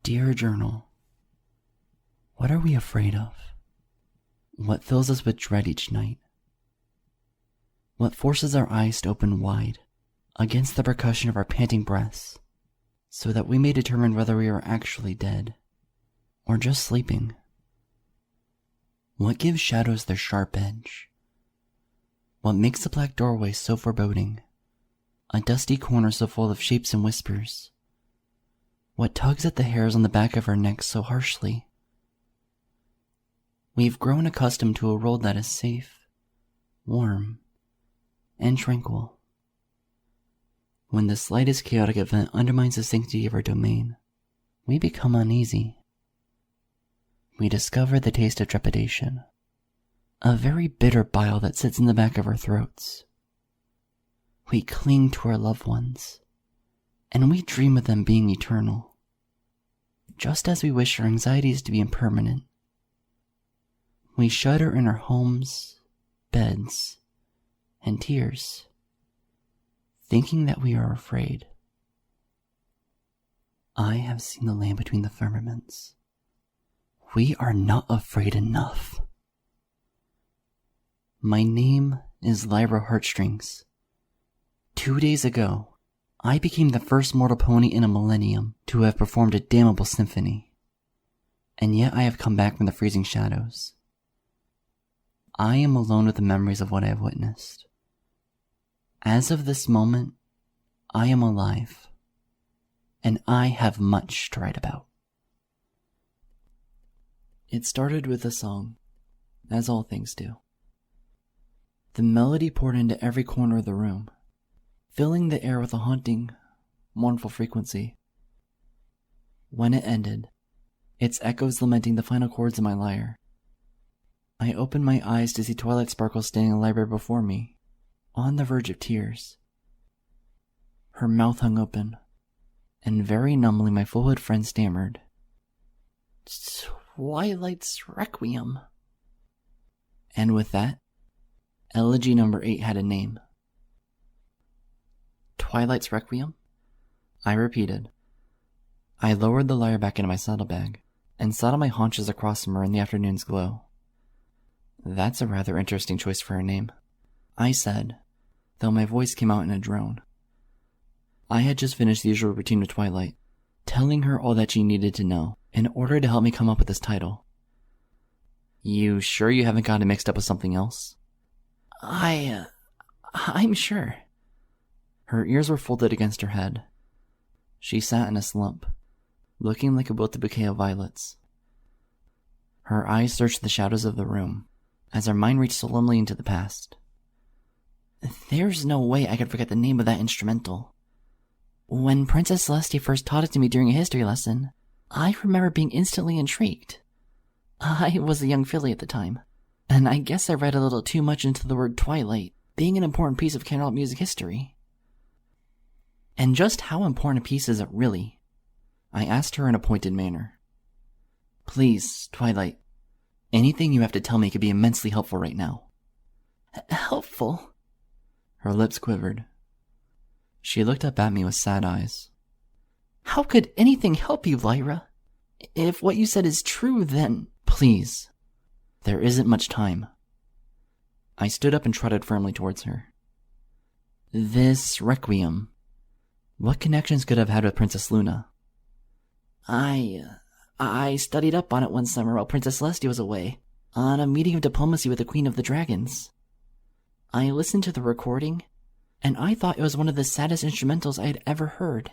Dear Journal, what are we afraid of? What fills us with dread each night? What forces our eyes to open wide against the percussion of our panting breaths, so that we may determine whether we are actually dead or just sleeping? What gives shadows their sharp edge? What makes the black doorway so foreboding? A dusty corner so full of shapes and whispers? What tugs at the hairs on the back of our necks so harshly? We've grown accustomed to a world that is safe, warm, and tranquil. When the slightest chaotic event undermines the sanctity of our domain, we become uneasy. We discover the taste of trepidation, a very bitter bile that sits in the back of our throats. We cling to our loved ones, and we dream of them being eternal, just as we wish our anxieties to be impermanent. We shudder in our homes, beds, and tears, thinking that we are afraid. I have seen the land between the firmaments. We are not afraid enough. My name is Lyra Heartstrings. 2 days ago, I became the first mortal pony in a millennium to have performed a damnable symphony. And yet I have come back from the freezing shadows. I am alone with the memories of what I have witnessed. As of this moment, I am alive, and I have much to write about. It started with a song, as all things do. The melody poured into every corner of the room, filling the air with a haunting, mournful frequency. When it ended, its echoes lamenting the final chords of my lyre, I opened my eyes to see Twilight Sparkle standing in the library before me, on the verge of tears. Her mouth hung open, and very numbly my full-hood friend stammered, "Twilight's Requiem." And with that, Elegy number 8 had a name. Twilight's Requiem? I repeated. I lowered the lyre back into my saddlebag, and sat on my haunches across from her in the afternoon's glow. That's a rather interesting choice for a name, I said, though my voice came out in a drone. I had just finished the usual routine with Twilight, telling her all that she needed to know, in order to help me come up with this title. You sure you haven't got it mixed up with something else? I'm sure. Her ears were folded against her head. She sat in a slump, looking like a wilted bouquet of violets. Her eyes searched the shadows of the room, as her mind reached solemnly into the past. There's no way I could forget the name of that instrumental. When Princess Celestia first taught it to me during a history lesson, I remember being instantly intrigued. I was a young filly at the time, and I guess I read a little too much into the word Twilight being an important piece of candlelit music history. And just how important a piece is it really? I asked her in a pointed manner. Please, Twilight, anything you have to tell me could be immensely helpful right now. Helpful? Her lips quivered. She looked up at me with sad eyes. How could anything help you, Lyra? If what you said is true, then... Please. There isn't much time. I stood up and trotted firmly towards her. This Requiem. What connections could I have had with Princess Luna? I studied up on it one summer while Princess Celestia was away, on a meeting of diplomacy with the Queen of the Dragons. I listened to the recording, and I thought it was one of the saddest instrumentals I had ever heard.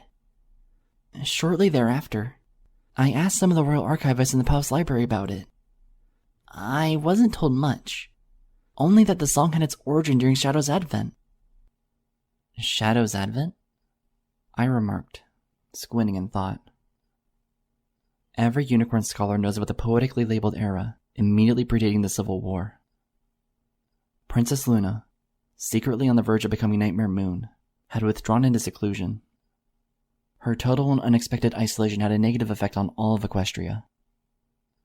Shortly thereafter, I asked some of the royal archivists in the palace library about it. I wasn't told much, only that the song had its origin during Shadow's Advent. Shadow's Advent? I remarked, squinting in thought. Every unicorn scholar knows about the poetically labeled era immediately predating the Civil War. Princess Luna, secretly on the verge of becoming Nightmare Moon, had withdrawn into seclusion. Her total and unexpected isolation had a negative effect on all of Equestria.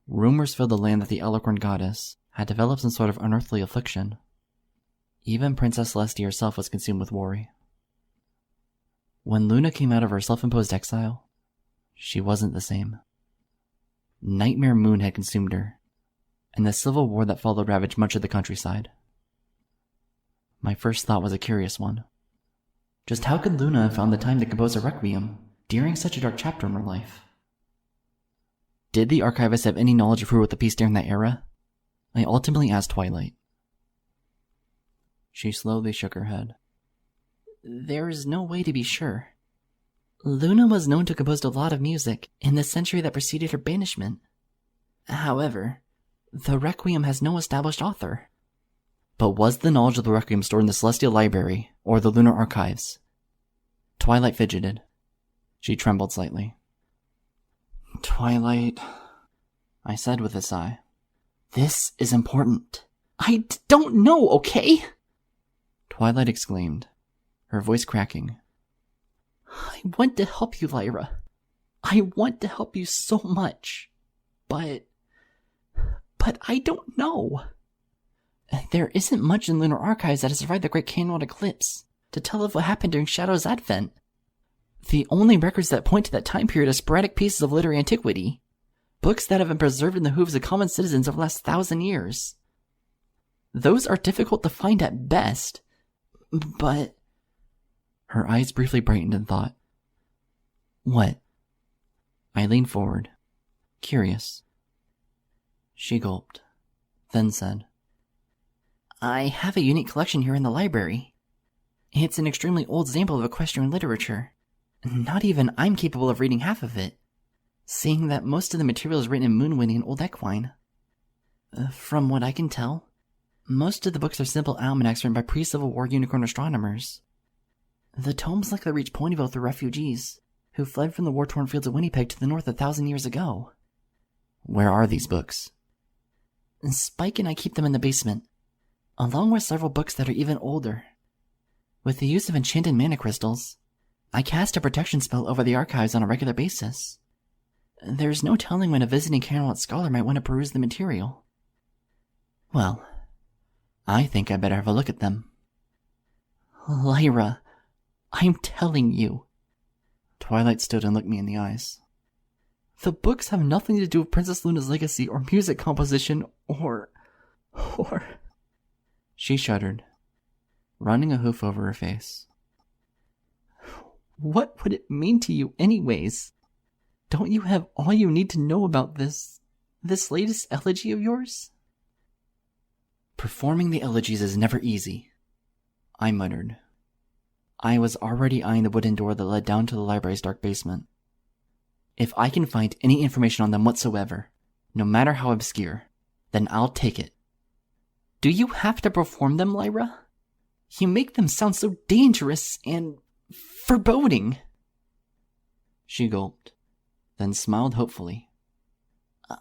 Rumors filled the land that the Alicorn goddess had developed some sort of unearthly affliction. Even Princess Celestia herself was consumed with worry. When Luna came out of her self-imposed exile, she wasn't the same. Nightmare Moon had consumed her, and the civil war that followed ravaged much of the countryside. My first thought was a curious one. Just how could Luna have found the time to compose a requiem during such a dark chapter in her life? Did the archivist have any knowledge of who wrote the piece during that era? I ultimately asked Twilight. She slowly shook her head. There is no way to be sure. Luna was known to compose a lot of music in the century that preceded her banishment. However, the Requiem has no established author. But was the knowledge of the Requiem stored in the Celestial Library or the Lunar Archives? Twilight fidgeted. She trembled slightly. Twilight, I said with a sigh. This is important. I don't know, okay? Twilight exclaimed, her voice cracking. I want to help you, Lyra. I want to help you so much. But I don't know. There isn't much in Lunar Archives that has survived the Great Canyon Eclipse to tell of what happened during Shadow's advent. The only records that point to that time period are sporadic pieces of literary antiquity, books that have been preserved in the hooves of common citizens over the last 1,000 years. Those are difficult to find at best, but... Her eyes briefly brightened in thought. What? I leaned forward, curious. She gulped, then said, I have a unique collection here in the library. It's an extremely old example of equestrian literature. Not even I'm capable of reading half of it, seeing that most of the material is written in Moonwind and Old Equine. From what I can tell, most of the books are simple almanacs written by pre-Civil War unicorn astronomers. The tomes likely reached Ponyville through refugees, who fled from the war-torn fields of Winnipeg to the north 1,000 years ago. Where are these books? Spike and I keep them in the basement, along with several books that are even older. With the use of enchanted mana crystals, I cast a protection spell over the archives on a regular basis. There's no telling when a visiting Camelot scholar might want to peruse the material. Well, I think I better have a look at them. Lyra, I'm telling you. Twilight stood and looked me in the eyes. The books have nothing to do with Princess Luna's legacy or music composition or... She shuddered, running a hoof over her face. What would it mean to you anyways? Don't you have all you need to know about this latest elegy of yours? Performing the elegies is never easy, I muttered. I was already eyeing the wooden door that led down to the library's dark basement. If I can find any information on them whatsoever, no matter how obscure, then I'll take it. Do you have to perform them, Lyra? You make them sound so dangerous and foreboding. She gulped, then smiled hopefully.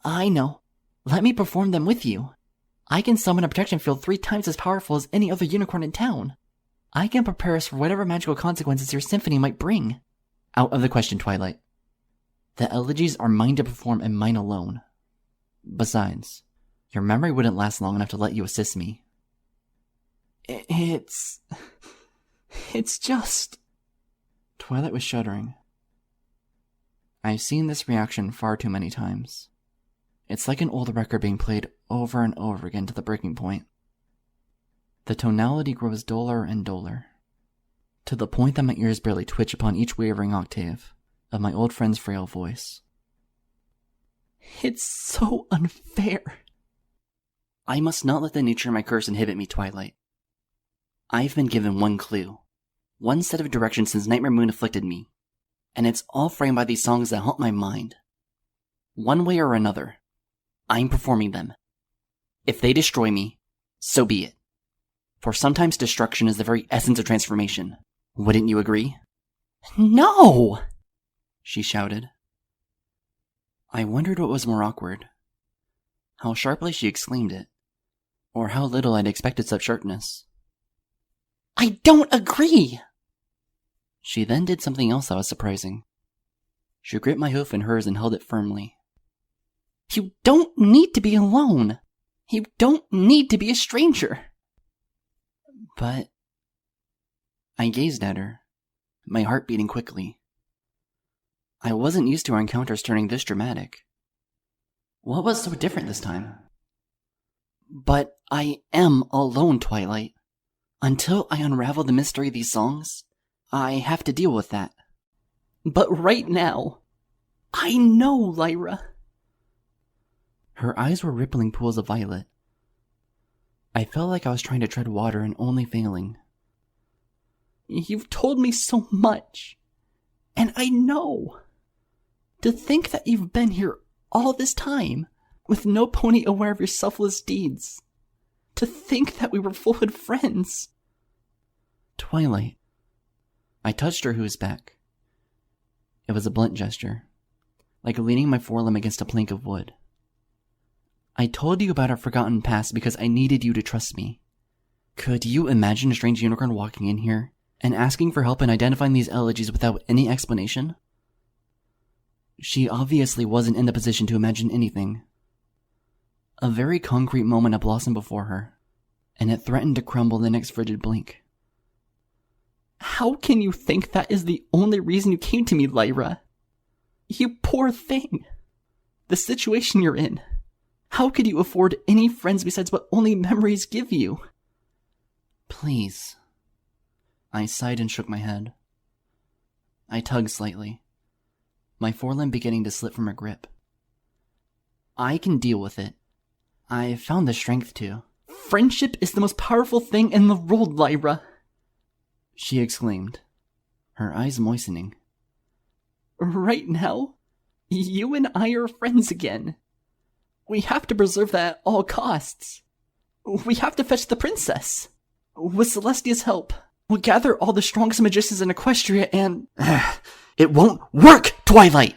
I know. Let me perform them with you. I can summon a protection field 3 times as powerful as any other unicorn in town. I can prepare us for whatever magical consequences your symphony might bring. Out of the question, Twilight. The elegies are mine to perform and mine alone. Besides, your memory wouldn't last long enough to let you assist me. It's just... Twilight was shuddering. I've seen this reaction far too many times. It's like an old record being played over and over again to the breaking point. The tonality grows duller and duller, to the point that my ears barely twitch upon each wavering octave of my old friend's frail voice. It's so unfair. I must not let the nature of my curse inhibit me, Twilight. I've been given one clue, one set of directions since Nightmare Moon afflicted me, and it's all framed by these songs that haunt my mind. One way or another, I'm performing them. If they destroy me, so be it. For sometimes destruction is the very essence of transformation. Wouldn't you agree? No! She shouted. I wondered what was more awkward. How sharply she exclaimed it, or how little I'd expected such sharpness. I don't agree! She then did something else that was surprising. She gripped my hoof in hers and held it firmly. You don't need to be alone. You don't need to be a stranger. But... I gazed at her, my heart beating quickly. I wasn't used to our encounters turning this dramatic. What was so different this time? But I am alone, Twilight. Until I unravel the mystery of these songs, I have to deal with that. But right now, I know, Lyra. Her eyes were rippling pools of violet. I felt like I was trying to tread water and only failing. You've told me so much, and I know. To think that you've been here all this time, with no pony aware of your selfless deeds. To think that we were full-fledged friends. Twilight. I touched her who's back. It was a blunt gesture, like leaning my forelimb against a plank of wood. I told you about our forgotten past because I needed you to trust me. Could you imagine a strange unicorn walking in here and asking for help in identifying these elegies without any explanation? She obviously wasn't in the position to imagine anything. A very concrete moment had blossomed before her, and it threatened to crumble the next frigid blink. How can you think that is the only reason you came to me, Lyra? You poor thing. The situation you're in. How could you afford any friends besides what only memories give you? Please. I sighed and shook my head. I tugged slightly, my forelimb beginning to slip from her grip. I can deal with it. I found the strength to. Friendship is the most powerful thing in the world, Lyra, she exclaimed, her eyes moistening. Right now, you and I are friends again. We have to preserve that at all costs. We have to fetch the princess. With Celestia's help, we'll gather all the strongest magicians in Equestria and... It won't work, Twilight!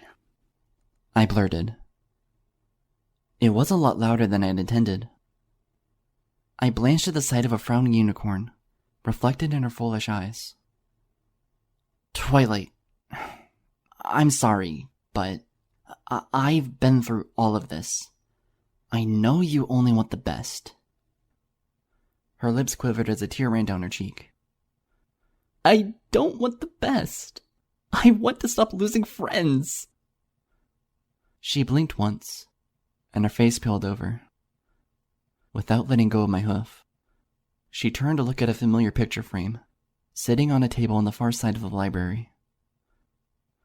I blurted. It was a lot louder than I had intended. I blanched at the sight of a frowning unicorn, reflected in her foolish eyes. Twilight, I'm sorry, but I've been through all of this. I know you only want the best. Her lips quivered as a tear ran down her cheek. I don't want the best. I want to stop losing friends. She blinked once, and her face peeled over. Without letting go of my hoof, she turned to look at a familiar picture frame, sitting on a table on the far side of the library.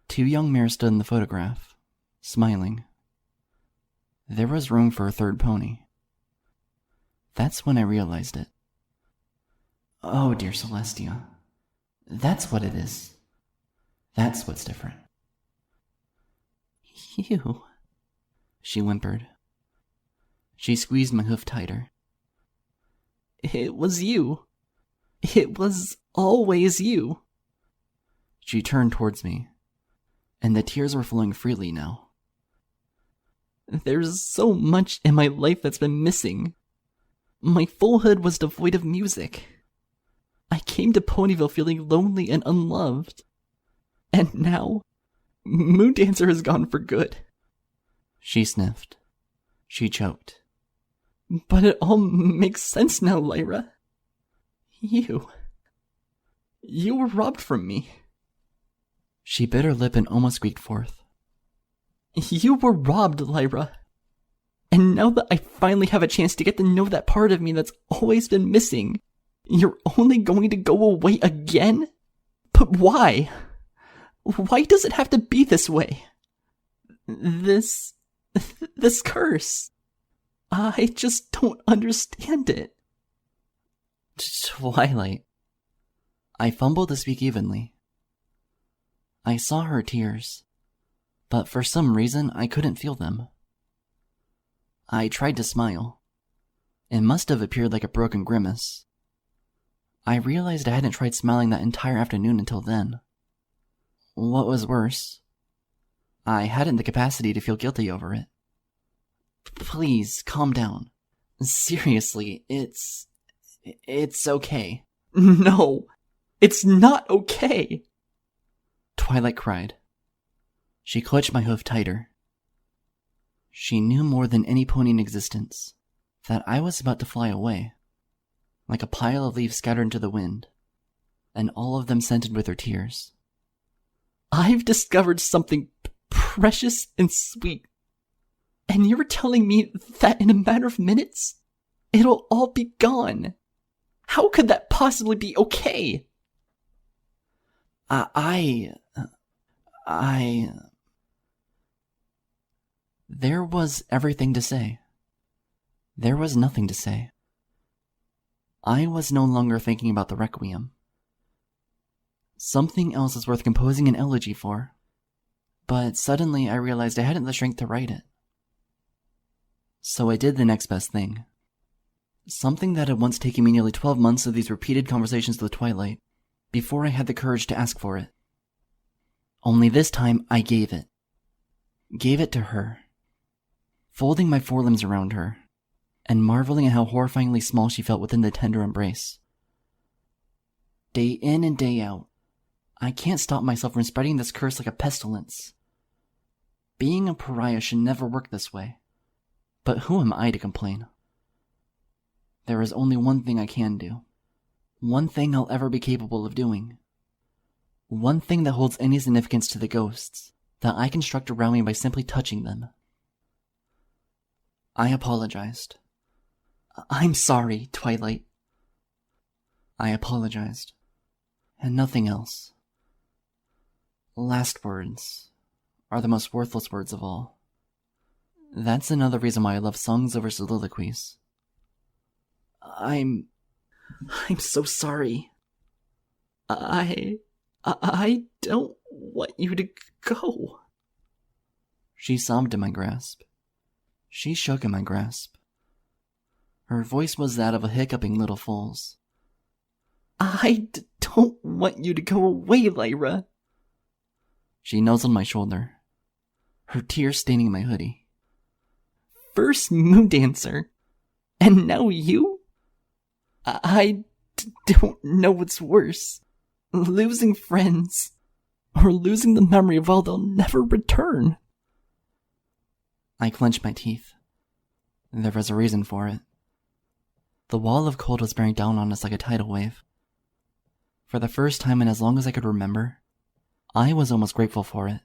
Two young mares stood in the photograph, smiling. There was room for a third pony. That's when I realized it. Oh, dear Celestia. That's what it is. That's what's different. You, she whimpered. She squeezed my hoof tighter. It was you. It was always you. She turned towards me, and the tears were flowing freely now. There's so much in my life that's been missing. My foalhood was devoid of music. I came to Ponyville feeling lonely and unloved. And now, Moondancer has gone for good. She sniffed. She choked. But it all makes sense now, Lyra. You were robbed from me. She bit her lip and almost squeaked forth. You were robbed, Lyra. And now that I finally have a chance to get to know that part of me that's always been missing, you're only going to go away again? But why? Why does it have to be this way? This curse. I just don't understand it. Twilight. I fumbled to speak evenly. I saw her tears, but for some reason I couldn't feel them. I tried to smile. It must have appeared like a broken grimace. I realized I hadn't tried smiling that entire afternoon until then. What was worse, I hadn't the capacity to feel guilty over it. Please, calm down. Seriously, it's okay. No, it's not okay! Twilight cried. She clutched my hoof tighter. She knew more than any pony in existence that I was about to fly away, like a pile of leaves scattered into the wind, and all of them scented with her tears. I've discovered something precious and sweet. And you're telling me that in a matter of minutes, it'll all be gone? How could that possibly be okay? There was everything to say. There was nothing to say. I was no longer thinking about the Requiem. Something else is worth composing an elegy for. But suddenly I realized I hadn't the strength to write it. So I did the next best thing. Something that had once taken me nearly 12 months of these repeated conversations with Twilight, before I had the courage to ask for it. Only this time I gave it. Gave it to her. Folding my forelimbs around her, and marveling at how horrifyingly small she felt within the tender embrace. Day in and day out, I can't stop myself from spreading this curse like a pestilence. Being a pariah should never work this way. But who am I to complain? There is only one thing I can do. One thing I'll ever be capable of doing. One thing that holds any significance to the ghosts that I construct around me by simply touching them. I apologized. I'm sorry, Twilight. I apologized. And nothing else. Last words are the most worthless words of all. That's another reason why I love songs over soliloquies. I'm so sorry. I don't want you to go. She sobbed in my grasp. She shook in my grasp. Her voice was that of a hiccuping little foal's. I don't want you to go away, Lyra. She nuzzled my shoulder, her tears staining my hoodie. First Moon Dancer, and now you? I don't know what's worse, losing friends, or losing the memory of all they'll never return. I clenched my teeth. There was a reason for it. The wall of cold was bearing down on us like a tidal wave. For the first time in as long as I could remember, I was almost grateful for it.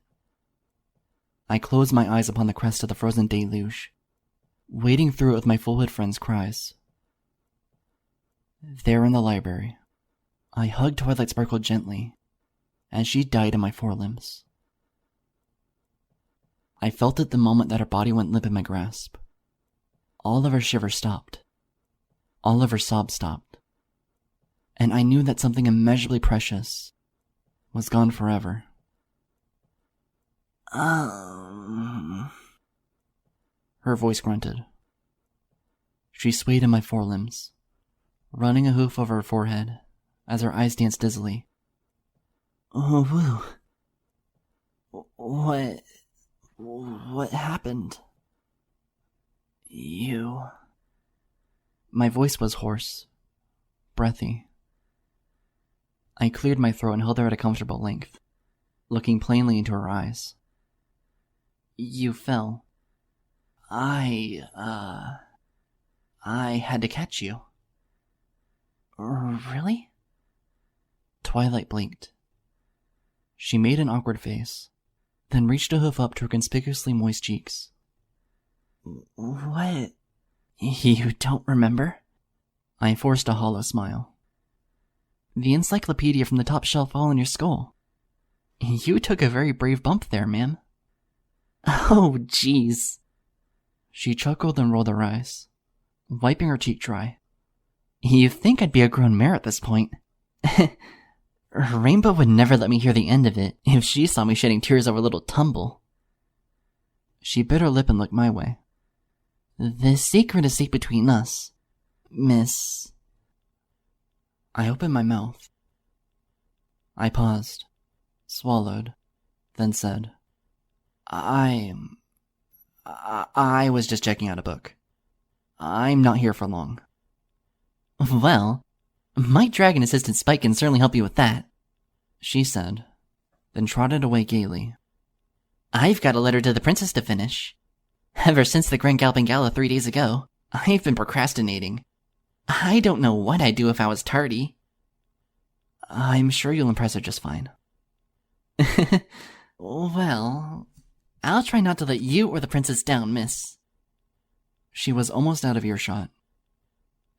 I closed my eyes upon the crest of the frozen deluge, wading through it with my full-hood friend's cries. There in the library, I hugged Twilight Sparkle gently, and she died in my forelimbs. I felt it the moment that her body went limp in my grasp. All of her shivers stopped. All of her sobs stopped. And I knew that something immeasurably precious was gone forever. Her voice grunted. She swayed in my forelimbs, running a hoof over her forehead as her eyes danced dizzily. Oh, woo. What happened? You... My voice was hoarse, breathy. I cleared my throat and held her at a comfortable length, looking plainly into her eyes. You fell. I had to catch you. Really? Twilight blinked. She made an awkward face, then reached a hoof up to her conspicuously moist cheeks. What? You don't remember? I forced a hollow smile. The encyclopedia from the top shelf fell on your skull. You took a very brave bump there, ma'am. Oh, jeez. She chuckled and rolled her eyes, wiping her cheek dry. You'd think I'd be a grown mare at this point. Rainbow would never let me hear the end of it if she saw me shedding tears over a little tumble. She bit her lip and looked my way. The secret is safe between us, Miss... I opened my mouth. I paused, swallowed, then said, I was just checking out a book. I'm not here for long. Well, my dragon assistant Spike can certainly help you with that, she said, then trotted away gaily. I've got a letter to the princess to finish. Ever since the Grand Galloping Gala 3 days ago, I've been procrastinating. I don't know what I'd do if I was tardy. I'm sure you'll impress her just fine. Well, I'll try not to let you or the princess down, miss. She was almost out of earshot.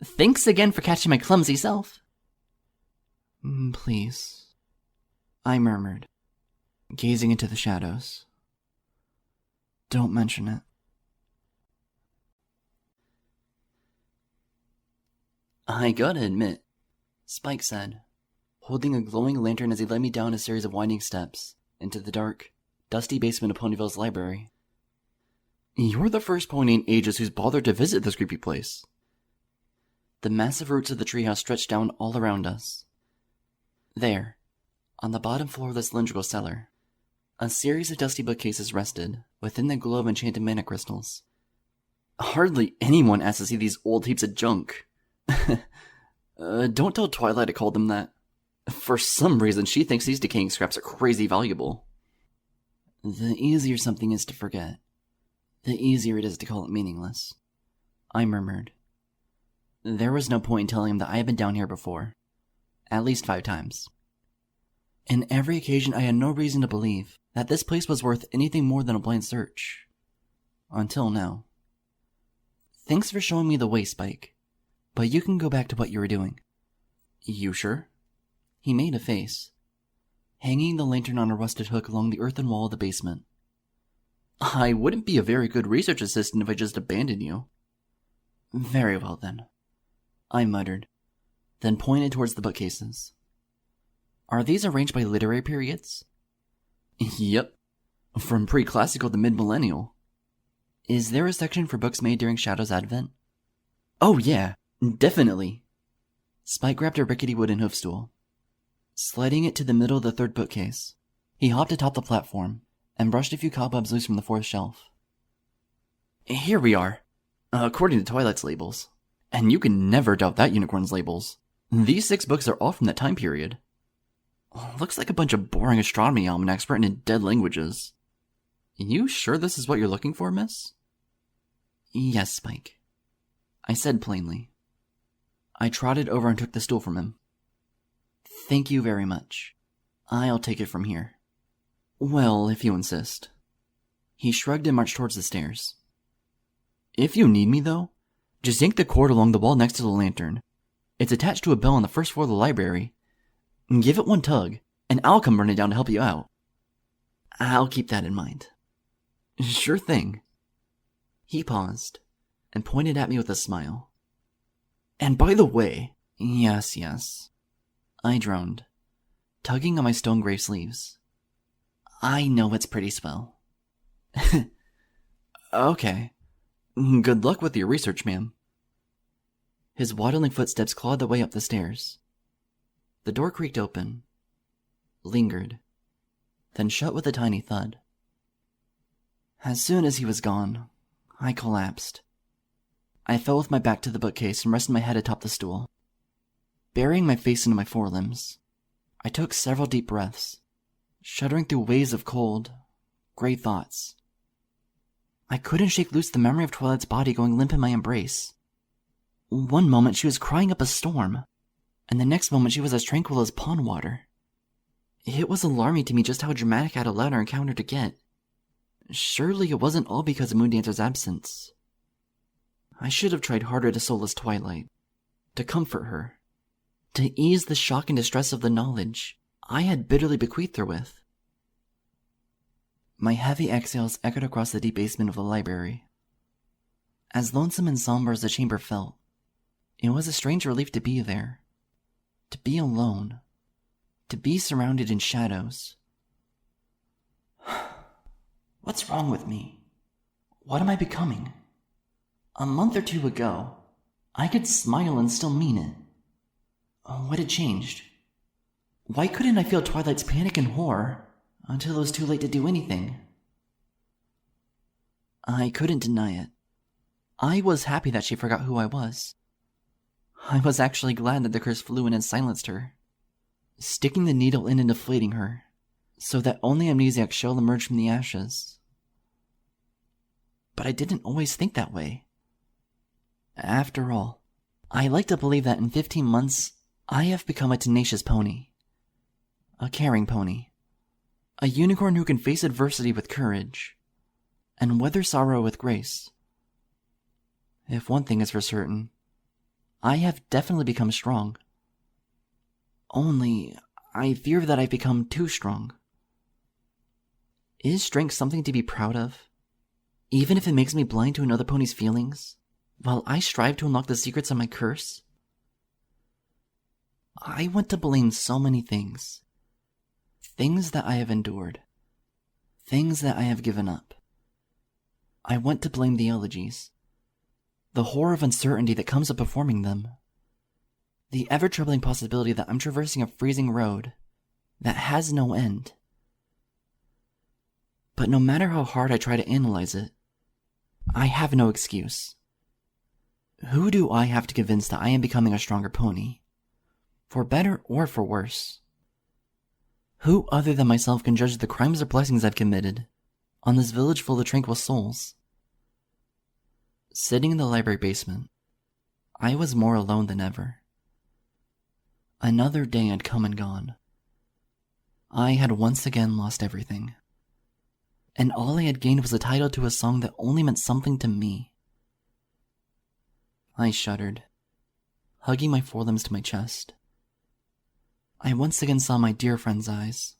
"Thanks again for catching my clumsy self." "Please," I murmured, gazing into the shadows. "Don't mention it." "I gotta admit," Spike said, holding a glowing lantern as he led me down a series of winding steps into the dark, dusty basement of Ponyville's library. "You're the first pony in ages who's bothered to visit this creepy place." The massive roots of the treehouse stretched down all around us. There, on the bottom floor of the cylindrical cellar, a series of dusty bookcases rested within the glow of enchanted mana crystals. Hardly anyone asks to see these old heaps of junk. Don't tell Twilight I called them that. For some reason, she thinks these decaying scraps are crazy valuable. The easier something is to forget, the easier it is to call it meaningless, I murmured. There was no point in telling him that I had been down here before. At least 5 times. In every occasion, I had no reason to believe that this place was worth anything more than a blind search. Until now. Thanks for showing me the way, Spike. But you can go back to what you were doing. You sure? He made a face, hanging the lantern on a rusted hook along the earthen wall of the basement. I wouldn't be a very good research assistant if I just abandoned you. Very well, then, I muttered, then pointed towards the bookcases. Are these arranged by literary periods? Yep, from pre-classical to mid-millennial. Is there a section for books made during Shadow's advent? Oh yeah, definitely. Spike grabbed a rickety wooden hoofstool. Sliding it to the middle of the 3rd bookcase, he hopped atop the platform and brushed a few cobwebs loose from the 4th shelf. Here we are, according to Twilight's labels. And you can never doubt that unicorn's labels. These 6 books are all from that time period. Looks like a bunch of boring astronomy almanacs written in dead languages. You sure this is what you're looking for, miss? Yes, Spike, I said plainly. I trotted over and took the stool from him. Thank you very much. I'll take it from here. Well, if you insist. He shrugged and marched towards the stairs. If you need me, though, just yank the cord along the wall next to the lantern. It's attached to a bell on the 1st floor of the library. Give it one tug, and I'll come running down to help you out. I'll keep that in mind. Sure thing. He paused, and pointed at me with a smile. And by the way... Yes. I droned, tugging on my stone gray sleeves. I know it's pretty swell. Okay. Good luck with your research, ma'am. His waddling footsteps clawed their way up the stairs. The door creaked open, lingered, then shut with a tiny thud. As soon as he was gone, I collapsed. I fell with my back to the bookcase and rested my head atop the stool. Burying my face into my forelimbs, I took several deep breaths, shuddering through waves of cold, gray thoughts. I couldn't shake loose the memory of Twilight's body going limp in my embrace. One moment she was crying up a storm, and the next moment she was as tranquil as pond water. It was alarming to me just how dramatic I'd allowed our encounter to get. Surely it wasn't all because of Moondancer's absence. I should have tried harder to solace Twilight, to comfort her, to ease the shock and distress of the knowledge I had bitterly bequeathed her with. My heavy exhales echoed across the deep basement of the library. As lonesome and somber as the chamber felt, it was a strange relief to be there. To be alone. To be surrounded in shadows. What's wrong with me? What am I becoming? A month or 2 ago, I could smile and still mean it. What had changed? Why couldn't I feel Twilight's panic and horror until it was too late to do anything? I couldn't deny it. I was happy that she forgot who I was. I was actually glad that the curse flew in and silenced her, sticking the needle in and deflating her, so that only Amnesiac's shell emerged from the ashes. But I didn't always think that way. After all, I like to believe that in 15 months, I have become a tenacious pony. A caring pony. A unicorn who can face adversity with courage, and weather sorrow with grace. If one thing is for certain, I have definitely become strong. Only, I fear that I've become too strong. Is strength something to be proud of? Even if it makes me blind to another pony's feelings, while I strive to unlock the secrets of my curse? I want to blame so many things. Things that I have endured. Things that I have given up. I want to blame the elegies. The horror of uncertainty that comes of performing them. The ever-troubling possibility that I'm traversing a freezing road that has no end. But no matter how hard I try to analyze it, I have no excuse. Who do I have to convince that I am becoming a stronger pony? For better or for worse? Who other than myself can judge the crimes or blessings I've committed on this village full of tranquil souls? Sitting in the library basement, I was more alone than ever. Another day had come and gone. I had once again lost everything. And all I had gained was a title to a song that only meant something to me. I shuddered, hugging my forelimbs to my chest. I once again saw my dear friend's eyes,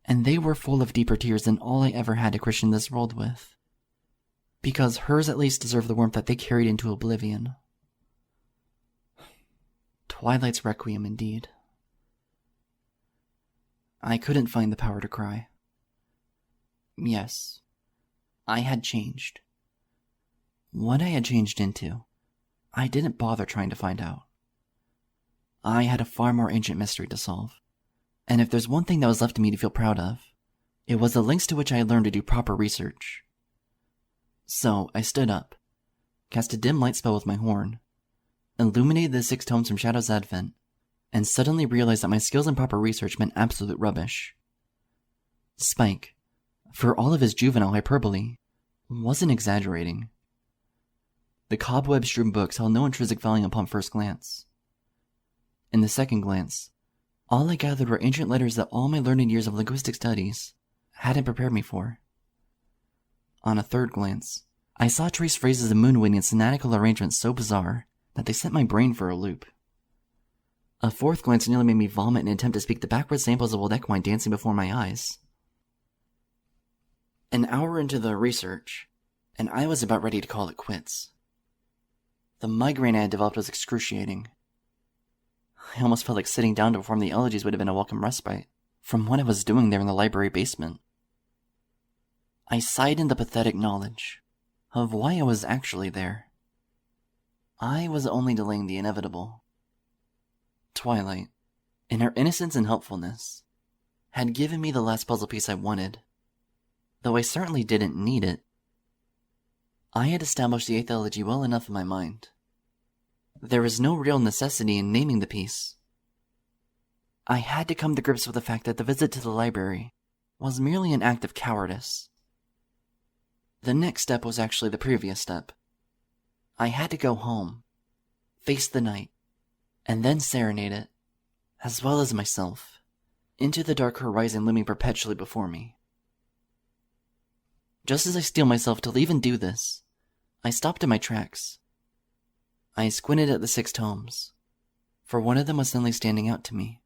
and they were full of deeper tears than all I ever had to christen this world with, because hers at least deserved the warmth that they carried into oblivion. Twilight's requiem indeed. I couldn't find the power to cry. Yes, I had changed. What I had changed into, I didn't bother trying to find out. I had a far more ancient mystery to solve, and if there's one thing that was left to me to feel proud of, it was the lengths to which I had learned to do proper research. So I stood up, cast a dim light spell with my horn, illuminated the 6 tomes from Shadow's Advent, and suddenly realized that my skills in proper research meant absolute rubbish. Spike, for all of his juvenile hyperbole, wasn't exaggerating. The cobweb-strewn books held no intrinsic value upon first glance. In the second glance, all I gathered were ancient letters that all my learned years of linguistic studies hadn't prepared me for. On a third glance, I saw traced phrases of moonwing and sonatical arrangements so bizarre that they sent my brain for a loop. A fourth glance nearly made me vomit in an attempt to speak the backward samples of old equine dancing before my eyes. An hour into the research, and I was about ready to call it quits. The migraine I had developed was excruciating. I almost felt like sitting down to perform the elegies would have been a welcome respite from what I was doing there in the library basement. I sighed in the pathetic knowledge of why I was actually there. I was only delaying the inevitable. Twilight, in her innocence and helpfulness, had given me the last puzzle piece I wanted, though I certainly didn't need it. I had established the 8th elegy well enough in my mind. There was no real necessity in naming the piece. I had to come to grips with the fact that the visit to the library was merely an act of cowardice. The next step was actually the previous step. I had to go home, face the night, and then serenade it, as well as myself, into the dark horizon looming perpetually before me. Just as I steel myself to leave and do this, I stopped in my tracks. I squinted at the 6 tomes, for one of them was suddenly standing out to me.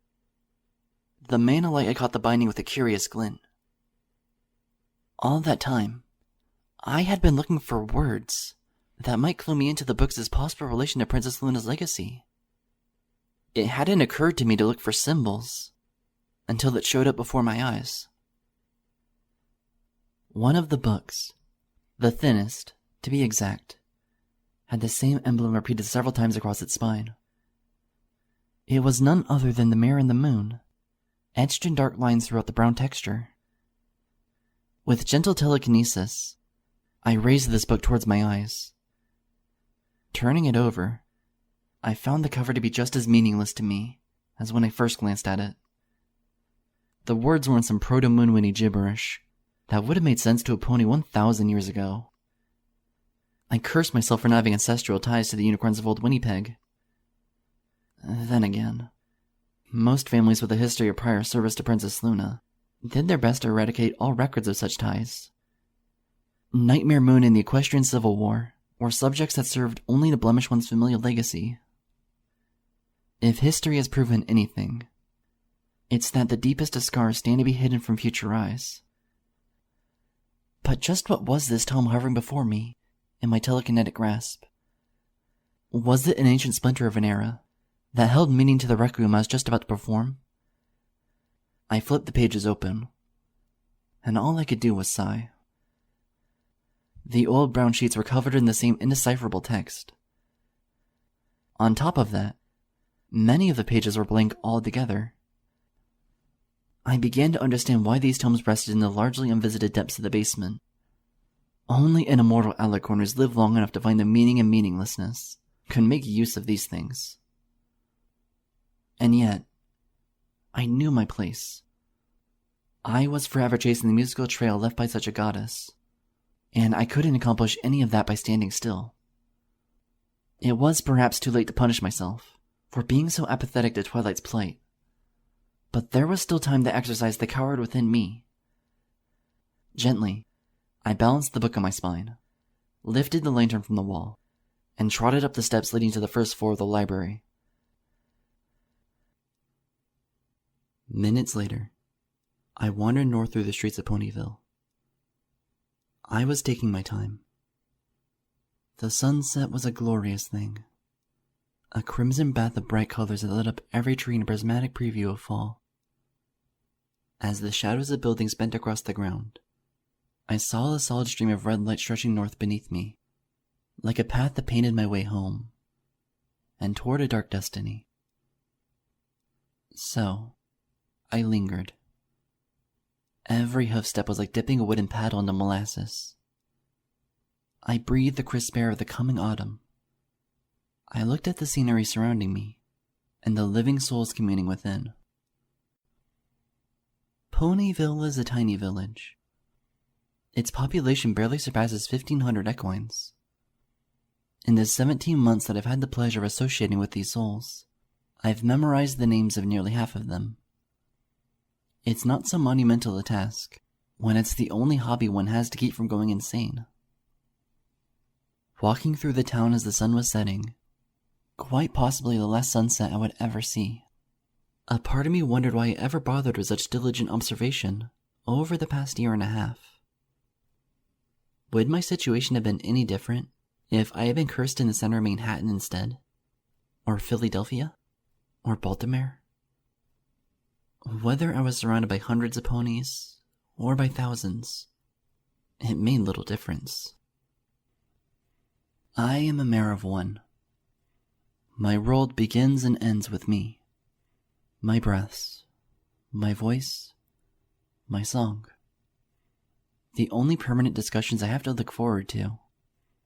The manolite had caught the binding with a curious glint. All that time, I had been looking for words that might clue me into the book's possible relation to Princess Luna's legacy. It hadn't occurred to me to look for symbols until it showed up before my eyes. One of the books, the thinnest, to be exact, had the same emblem repeated several times across its spine. It was none other than the mirror and the moon, etched in dark lines throughout the brown texture. With gentle telekinesis, I raised this book towards my eyes. Turning it over, I found the cover to be just as meaningless to me as when I first glanced at it. The words were in some proto-moonwindy gibberish that would have made sense to a pony 1,000 years ago. I cursed myself for not having ancestral ties to the unicorns of old Winnipeg. Then again, most families with a history of prior service to Princess Luna did their best to eradicate all records of such ties. Nightmare Moon in the Equestrian Civil War or subjects that served only to blemish one's familial legacy. If history has proven anything, it's that the deepest of scars stand to be hidden from future eyes. But just what was this tome hovering before me, in my telekinetic grasp? Was it an ancient splinter of an era that held meaning to the requiem I was just about to perform? I flipped the pages open, and all I could do was sigh. The old brown sheets were covered in the same indecipherable text. On top of that, many of the pages were blank altogether. I began to understand why these tomes rested in the largely unvisited depths of the basement. Only an immortal alicorn who's lived long enough to find the meaning in meaninglessness could make use of these things. And yet, I knew my place. I was forever chasing the musical trail left by such a goddess, and I couldn't accomplish any of that by standing still. It was perhaps too late to punish myself for being so apathetic to Twilight's plight, but there was still time to exercise the coward within me. Gently, I balanced the book on my spine, lifted the lantern from the wall, and trotted up the steps leading to the first floor of the library. Minutes later, I wandered north through the streets of Ponyville. I was taking my time. The sunset was a glorious thing, a crimson bath of bright colors that lit up every tree in a prismatic preview of fall. As the shadows of buildings bent across the ground, I saw a solid stream of red light stretching north beneath me, like a path that painted my way home, and toward a dark destiny. So, I lingered. Every hoofstep was like dipping a wooden paddle into molasses. I breathed the crisp air of the coming autumn. I looked at the scenery surrounding me, and the living souls communing within. Ponyville is a tiny village. Its population barely surpasses 1,500 equines. In the 17 months that I've had the pleasure of associating with these souls, I've memorized the names of nearly half of them. It's not so monumental a task, when it's the only hobby one has to keep from going insane. Walking through the town as the sun was setting, quite possibly the last sunset I would ever see, a part of me wondered why I ever bothered with such diligent observation over the past year and a half. Would my situation have been any different if I had been cursed in the center of Manhattan instead? Or Philadelphia? Or Baltimore? Whether I was surrounded by hundreds of ponies, or by thousands, it made little difference. I am a mare of one. My world begins and ends with me. My breaths, my voice, my song. The only permanent discussions I have to look forward to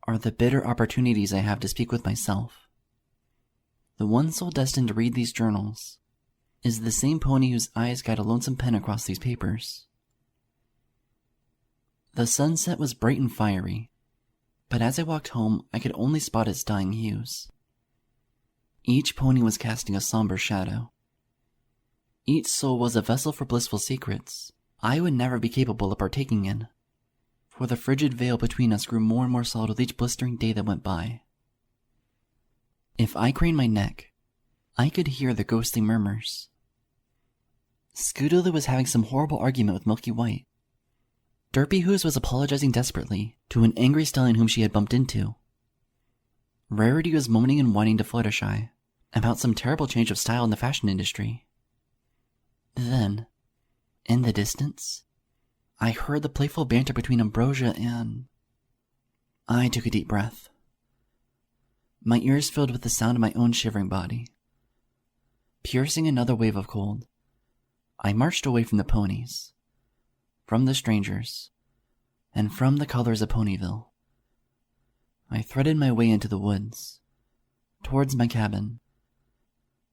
are the bitter opportunities I have to speak with myself. The one soul destined to read these journals is the same pony whose eyes guide a lonesome pen across these papers. The sunset was bright and fiery, but as I walked home, I could only spot its dying hues. Each pony was casting a somber shadow. Each soul was a vessel for blissful secrets I would never be capable of partaking in, for the frigid veil between us grew more and more solid with each blistering day that went by. If I craned my neck, I could hear the ghostly murmurs. Scootaloo was having some horrible argument with Milky White. Derpy Hoos was apologizing desperately to an angry stallion whom she had bumped into. Rarity was moaning and whining to Fluttershy about some terrible change of style in the fashion industry. Then, in the distance, I heard the playful banter between Ambrosia and... I took a deep breath. My ears filled with the sound of my own shivering body. Piercing another wave of cold, I marched away from the ponies, from the strangers, and from the colors of Ponyville. I threaded my way into the woods, towards my cabin,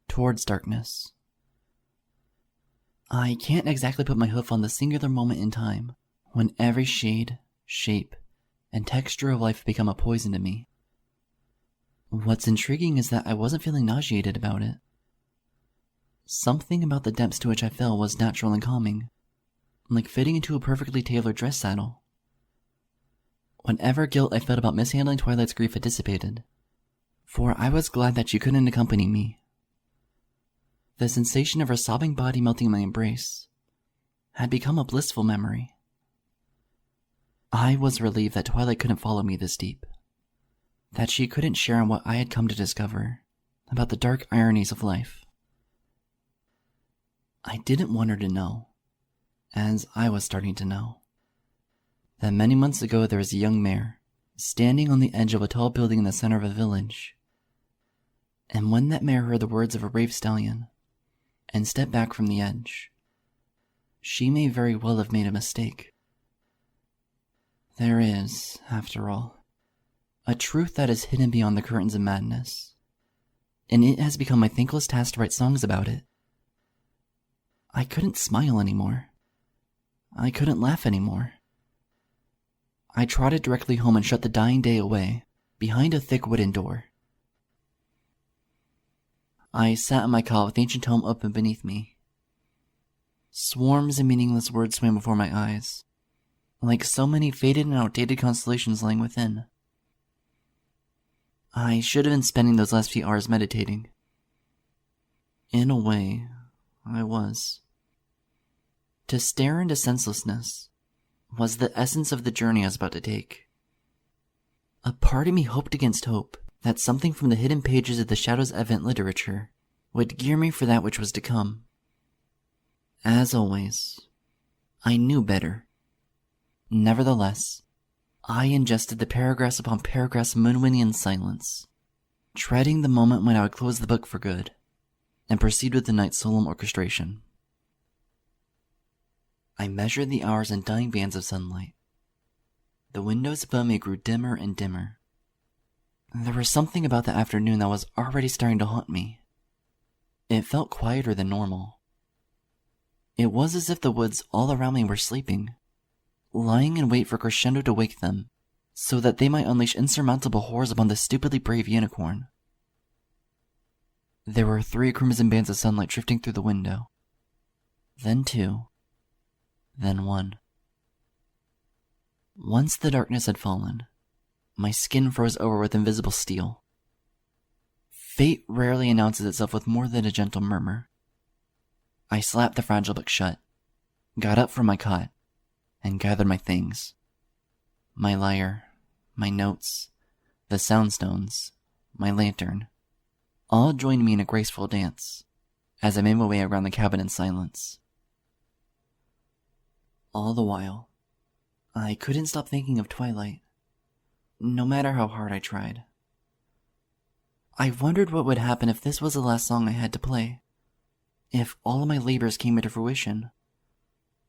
towards darkness. I can't exactly put my hoof on the singular moment in time when every shade, shape, and texture of life become a poison to me. What's intriguing is that I wasn't feeling nauseated about it. Something about the depths to which I fell was natural and calming, like fitting into a perfectly tailored dress saddle. Whatever guilt I felt about mishandling Twilight's grief had dissipated, for I was glad that she couldn't accompany me. The sensation of her sobbing body melting in my embrace had become a blissful memory. I was relieved that Twilight couldn't follow me this deep, that she couldn't share in what I had come to discover about the dark ironies of life. I didn't want her to know, as I was starting to know, that many months ago there was a young mare standing on the edge of a tall building in the center of a village, and when that mare heard the words of a brave stallion and stepped back from the edge, she may very well have made a mistake. There is, after all, a truth that is hidden beyond the curtains of madness, and it has become my thankless task to write songs about it. I couldn't smile anymore. I couldn't laugh anymore. I trotted directly home and shut the dying day away behind a thick wooden door. I sat in my cot with the ancient tome open beneath me. Swarms of meaningless words swam before my eyes, like so many faded and outdated constellations lying within. I should have been spending those last few hours meditating. In a way, I was. To stare into senselessness was the essence of the journey I was about to take. A part of me hoped against hope that something from the hidden pages of the Shadows Advent literature would gear me for that which was to come. As always, I knew better. Nevertheless, I ingested the paragraphs upon paragraphs of Moonwinian silence, treading the moment when I would close the book for good, and proceed with the night's solemn orchestration. I measured the hours in dying bands of sunlight. The windows above me grew dimmer and dimmer. There was something about the afternoon that was already starting to haunt me. It felt quieter than normal. It was as if the woods all around me were sleeping, lying in wait for crescendo to wake them, so that they might unleash insurmountable horrors upon the stupidly brave unicorn. There were 3 crimson bands of sunlight drifting through the window. Then 2. Then 1. Once the darkness had fallen, my skin froze over with invisible steel. Fate rarely announces itself with more than a gentle murmur. I slapped the fragile book shut, got up from my cot, and gathered my things. My lyre, my notes, the soundstones, my lantern, all joined me in a graceful dance, as I made my way around the cabin in silence. All the while, I couldn't stop thinking of Twilight, no matter how hard I tried. I wondered what would happen if this was the last song I had to play, if all of my labors came into fruition,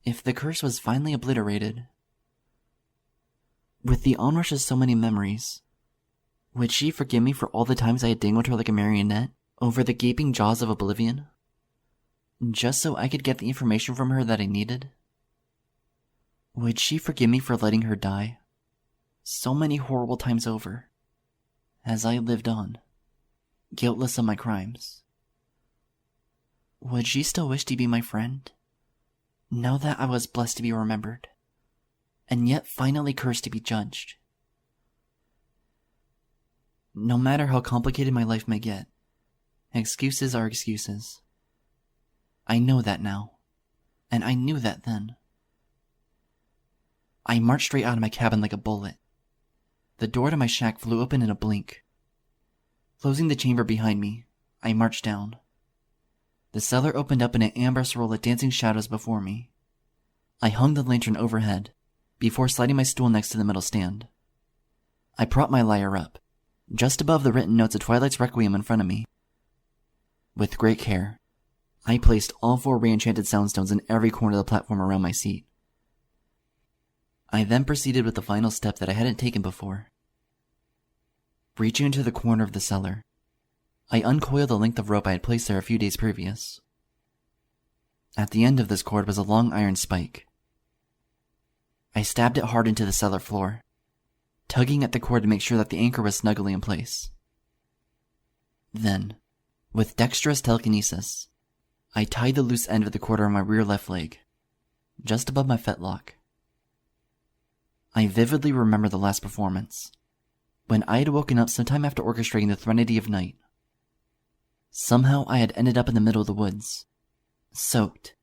if the curse was finally obliterated. With the onrush of so many memories, would she forgive me for all the times I had dangled her like a marionette over the gaping jaws of oblivion, just so I could get the information from her that I needed? Would she forgive me for letting her die so many horrible times over, as I lived on, guiltless of my crimes? Would she still wish to be my friend, now that I was blessed to be remembered, and yet finally cursed to be judged? No matter how complicated my life may get, excuses are excuses. I know that now, and I knew that then. I marched straight out of my cabin like a bullet. The door to my shack flew open in a blink. Closing the chamber behind me, I marched down. The cellar opened up in an amber roll of dancing shadows before me. I hung the lantern overhead, before sliding my stool next to the metal stand. I propped my lyre up, just above the written notes of Twilight's Requiem in front of me. With great care, I placed all 4 re-enchanted soundstones in every corner of the platform around my seat. I then proceeded with the final step that I hadn't taken before. Reaching into the corner of the cellar, I uncoiled the length of rope I had placed there a few days previous. At the end of this cord was a long iron spike. I stabbed it hard into the cellar floor, tugging at the cord to make sure that the anchor was snugly in place. Then, with dexterous telekinesis, I tied the loose end of the cord around my rear left leg, just above my fetlock. I vividly remember the last performance, when I had woken up sometime after orchestrating the Threnody of Night. Somehow I had ended up in the middle of the woods, soaked,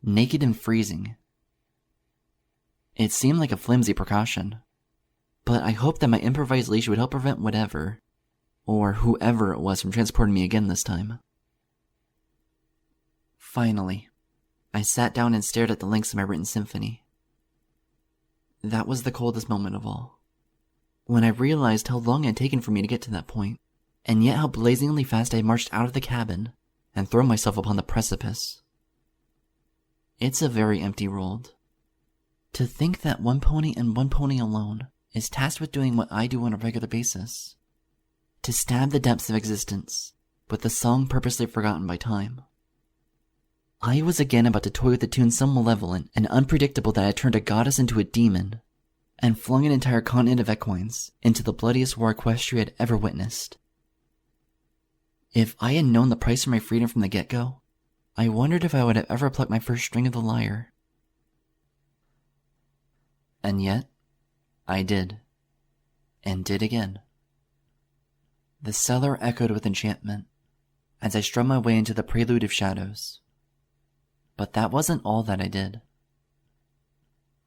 naked and freezing. It seemed like a flimsy precaution, but I hoped that my improvised leash would help prevent whatever, or whoever it was, from transporting me again this time. Finally, I sat down and stared at the links of my written symphony. That was the coldest moment of all, when I realized how long it had taken for me to get to that point, and yet how blazingly fast I had marched out of the cabin and thrown myself upon the precipice. It's a very empty world. To think that one pony and one pony alone is tasked with doing what I do on a regular basis. To stab the depths of existence with a song purposely forgotten by time. I was again about to toy with a tune so malevolent and unpredictable that I turned a goddess into a demon, and flung an entire continent of equines into the bloodiest war Equestria had ever witnessed. If I had known the price for my freedom from the get-go, I wondered if I would have ever plucked my first string of the lyre. And yet, I did. And did again. The cellar echoed with enchantment as I strummed my way into the prelude of shadows. But that wasn't all that I did.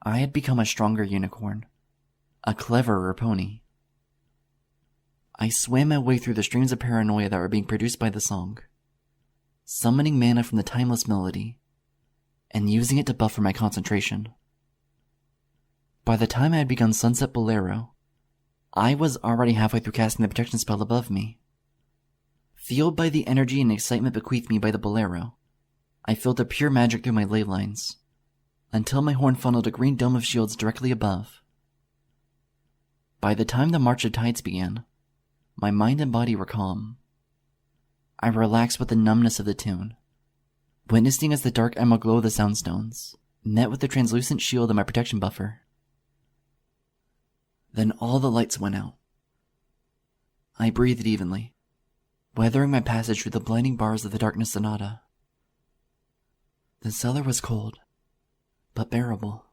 I had become a stronger unicorn, a cleverer pony. I swam my way through the streams of paranoia that were being produced by the song, summoning mana from the timeless melody, and using it to buffer my concentration. By the time I had begun Sunset Bolero, I was already halfway through casting the protection spell above me. Fueled by the energy and excitement bequeathed me by the Bolero, I filled the pure magic through my ley lines, until my horn funneled a green dome of shields directly above. By the time the March of Tides began, my mind and body were calm. I relaxed with the numbness of the tune, witnessing as the dark emerald glow of the soundstones met with the translucent shield of my protection buffer. Then all the lights went out. I breathed evenly, weathering my passage through the blinding bars of the darkness sonata. The cellar was cold, but bearable.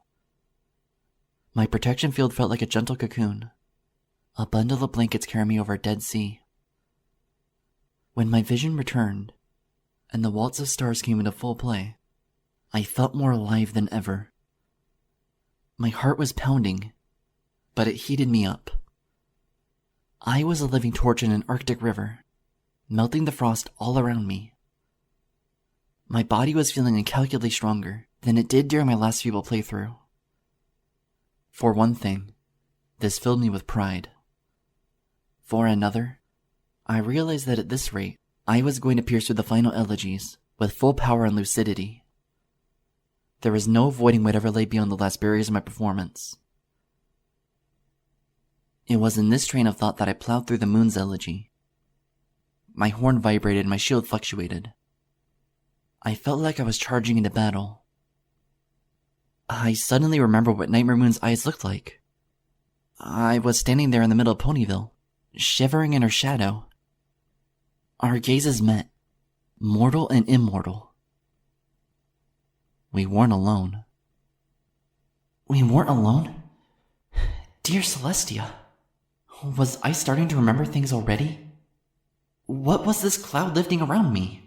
My protection field felt like a gentle cocoon, a bundle of blankets carrying me over a dead sea. When my vision returned, and the waltz of stars came into full play, I felt more alive than ever. My heart was pounding, but it heated me up. I was a living torch in an Arctic river, melting the frost all around me. My body was feeling incalculably stronger than it did during my last feeble playthrough. For one thing, this filled me with pride. For another, I realized that at this rate, I was going to pierce through the final elegies with full power and lucidity. There was no avoiding whatever lay beyond the last barriers of my performance. It was in this train of thought that I plowed through the moon's elegy. My horn vibrated and my shield fluctuated. I felt like I was charging into battle. I suddenly remembered what Nightmare Moon's eyes looked like. I was standing there in the middle of Ponyville, shivering in her shadow. Our gazes met, mortal and immortal. We weren't alone. We weren't alone? Dear Celestia, was I starting to remember things already? What was this cloud lifting around me?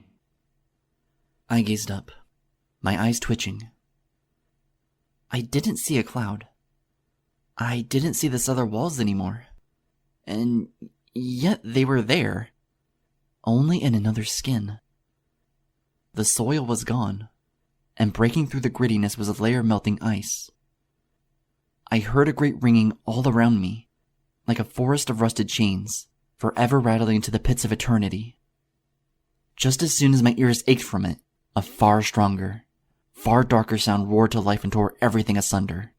I gazed up, my eyes twitching. I didn't see a cloud. I didn't see the cellar walls anymore. And yet they were there, only in another skin. The soil was gone, and breaking through the grittiness was a layer of melting ice. I heard a great ringing all around me, like a forest of rusted chains, forever rattling into the pits of eternity. Just as soon as my ears ached from it, a far stronger, far darker sound roared to life and tore everything asunder.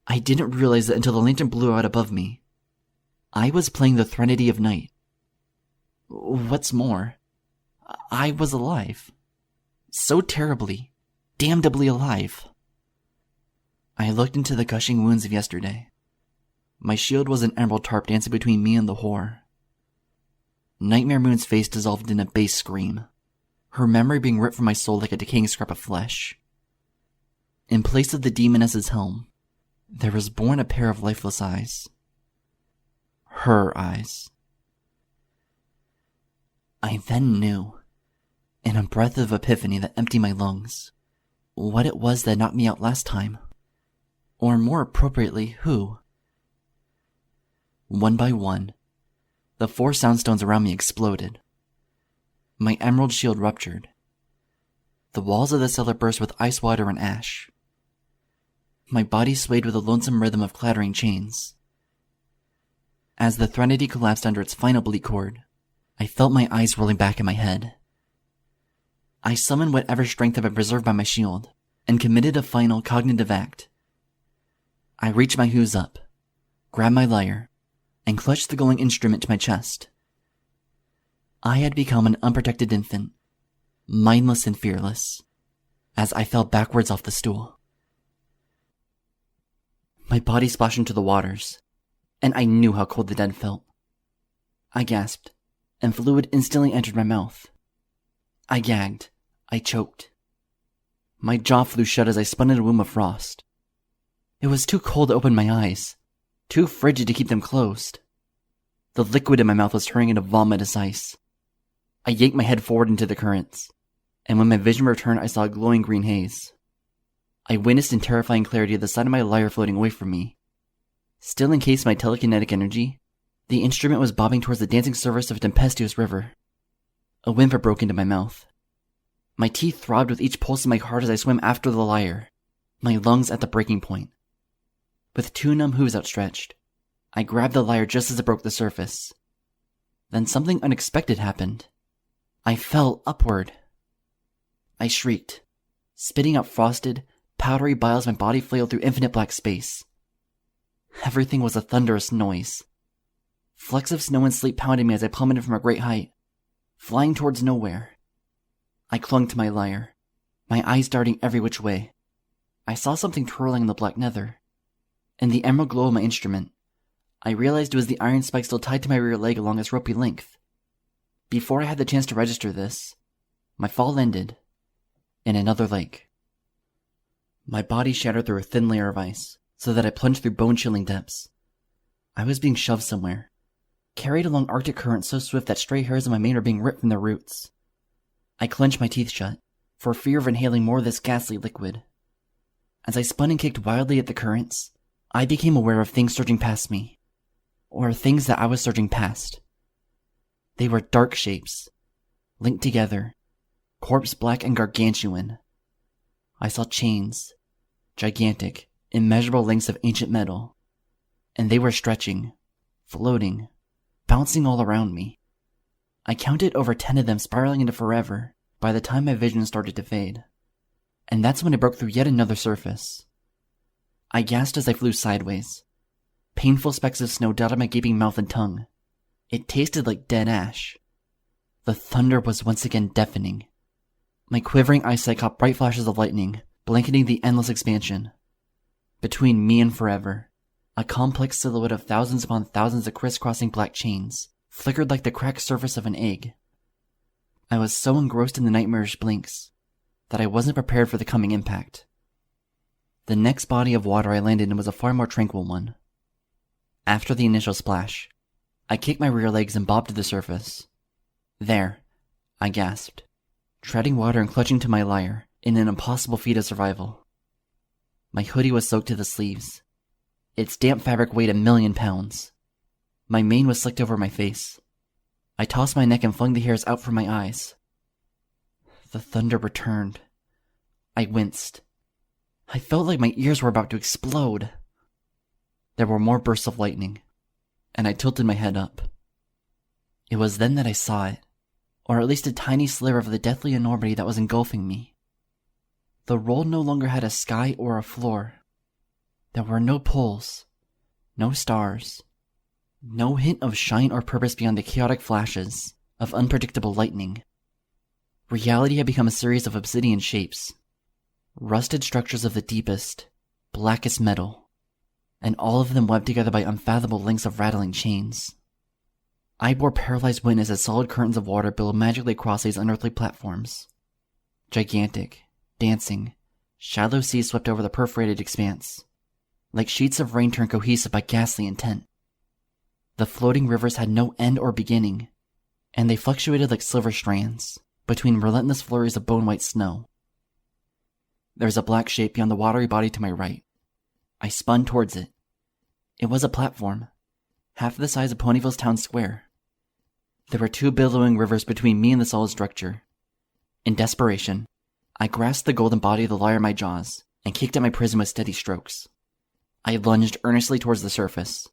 I didn't realize that until the lantern blew out above me. I was playing the Threnody of Night. What's more, I was alive. So terribly, damnably alive. I looked into the gushing wounds of yesterday. My shield was an emerald tarp dancing between me and the whore. Nightmare Moon's face dissolved in a base scream, her memory being ripped from my soul like a decaying scrap of flesh. In place of the demoness's helm, there was born a pair of lifeless eyes. Her eyes. I then knew, in a breath of epiphany that emptied my lungs, what it was that knocked me out last time. Or more appropriately, who. One by one, the 4 soundstones around me exploded. My emerald shield ruptured. The walls of the cellar burst with ice water and ash. My body swayed with a lonesome rhythm of clattering chains. As the Threnody collapsed under its final bleak cord, I felt my eyes rolling back in my head. I summoned whatever strength had been preserved by my shield, and committed a final cognitive act. I reached my hooves up, grabbed my lyre, and clutched the glowing instrument to my chest. I had become an unprotected infant, mindless and fearless, as I fell backwards off the stool. My body splashed into the waters, and I knew how cold the dead felt. I gasped, and fluid instantly entered my mouth. I gagged. I choked. My jaw flew shut as I spun in a womb of frost. It was too cold to open my eyes, too frigid to keep them closed. The liquid in my mouth was turning into vomitous ice. I yanked my head forward into the currents, and when my vision returned, I saw a glowing green haze. I witnessed in terrifying clarity the side of my lyre floating away from me. Still encased in my telekinetic energy, the instrument was bobbing towards the dancing surface of a tempestuous river. A whimper broke into my mouth. My teeth throbbed with each pulse of my heart as I swam after the lyre, my lungs at the breaking point. With 2 numb hooves outstretched, I grabbed the lyre just as it broke the surface. Then something unexpected happened. I fell upward. I shrieked, spitting out frosted, powdery bile as my body flailed through infinite black space. Everything was a thunderous noise. Flecks of snow and sleet pounded me as I plummeted from a great height, flying towards nowhere. I clung to my lyre, my eyes darting every which way. I saw something twirling in the black nether. In the emerald glow of my instrument, I realized it was the iron spike still tied to my rear leg along its ropey length. Before I had the chance to register this, my fall ended in another lake. My body shattered through a thin layer of ice, so that I plunged through bone-chilling depths. I was being shoved somewhere, carried along Arctic currents so swift that stray hairs on my mane were being ripped from their roots. I clenched my teeth shut, for fear of inhaling more of this ghastly liquid. As I spun and kicked wildly at the currents, I became aware of things surging past me, or things that I was surging past. They were dark shapes, linked together, corpse black and gargantuan. I saw chains, gigantic, immeasurable lengths of ancient metal, and they were stretching, floating, bouncing all around me. I counted over 10 of them spiraling into forever by the time my vision started to fade. And that's when I broke through yet another surface. I gasped as I flew sideways. Painful specks of snow dotted my gaping mouth and tongue. It tasted like dead ash. The thunder was once again deafening. My quivering eyesight caught bright flashes of lightning, blanketing the endless expansion. Between me and forever, a complex silhouette of thousands upon thousands of crisscrossing black chains flickered like the cracked surface of an egg. I was so engrossed in the nightmarish blinks that I wasn't prepared for the coming impact. The next body of water I landed in was a far more tranquil one. After the initial splash, I kicked my rear legs and bobbed to the surface. There, I gasped, treading water and clutching to my lyre in an impossible feat of survival. My hoodie was soaked to the sleeves. Its damp fabric weighed 1,000,000 pounds. My mane was slicked over my face. I tossed my neck and flung the hairs out from my eyes. The thunder returned. I winced. I felt like my ears were about to explode. There were more bursts of lightning, and I tilted my head up. It was then that I saw it, or at least a tiny sliver of the deathly enormity that was engulfing me. The world no longer had a sky or a floor. There were no poles, no stars, no hint of shine or purpose beyond the chaotic flashes of unpredictable lightning. Reality had become a series of obsidian shapes, rusted structures of the deepest, blackest metal, and all of them webbed together by unfathomable links of rattling chains. I bore paralyzed witness as solid curtains of water billowed magically across these unearthly platforms. Gigantic, dancing, shallow seas swept over the perforated expanse. like sheets of rain turned cohesive by ghastly intent. The floating rivers had no end or beginning, and they fluctuated like silver strands between relentless flurries of bone-white snow. There was a black shape beyond the watery body to my right. I spun towards it. It was a platform, half the size of Ponyville's town square. There were 2 billowing rivers between me and the solid structure. In desperation, I grasped the golden body of the lyre in my jaws and kicked at my prism with steady strokes. I lunged earnestly towards the surface.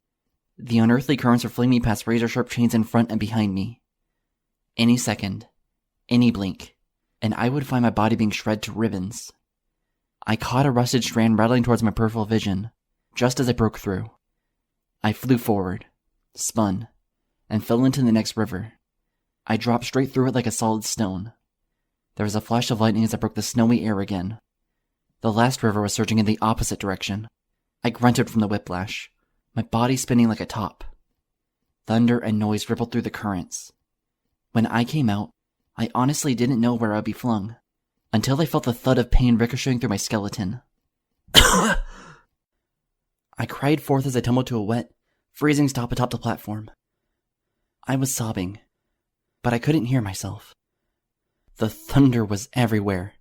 The unearthly currents were flinging me past razor-sharp chains in front and behind me. Any second, any blink, and I would find my body being shred to ribbons. I caught a rusted strand rattling towards my peripheral vision, just as I broke through. I flew forward, spun, and fell into the next river. I dropped straight through it like a solid stone. There was a flash of lightning as I broke the snowy air again. The last river was surging in the opposite direction. I grunted from the whiplash, my body spinning like a top. Thunder and noise rippled through the currents. When I came out, I honestly didn't know where I'd be flung, until I felt the thud of pain ricocheting through my skeleton. I cried forth as I tumbled to a wet, freezing stop atop the platform. I was sobbing, but I couldn't hear myself. The thunder was everywhere,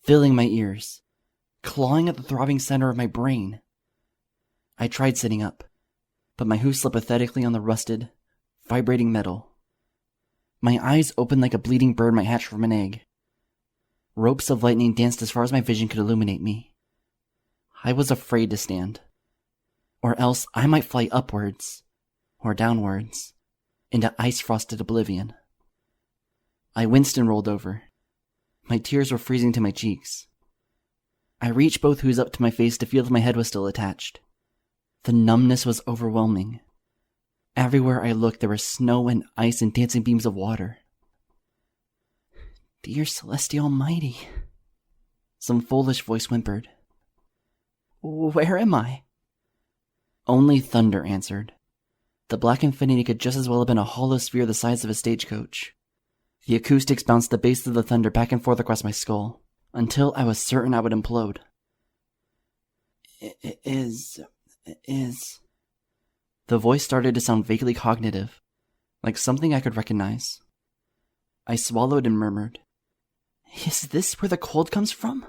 filling my ears, clawing at the throbbing center of my brain. I tried sitting up, but my hoof slipped pathetically on the rusted, vibrating metal. My eyes opened like a bleeding bird might hatch from an egg. Ropes of lightning danced as far as my vision could illuminate me. I was afraid to stand, or else I might fly upwards, or downwards, into ice-frosted oblivion. I winced and rolled over. My tears were freezing to my cheeks. I reached both hooves up to my face to feel if my head was still attached. The numbness was overwhelming. Everywhere I looked, there was snow and ice and dancing beams of water. Dear Celestial Almighty, some foolish voice whimpered. Where am I? Only thunder answered. The black infinity could just as well have been a hollow sphere the size of a stagecoach. The acoustics bounced the bass of the thunder back and forth across my skull, until I was certain I would implode. Is... The voice started to sound vaguely cognitive, like something I could recognize. I swallowed and murmured, Is this where the cold comes from?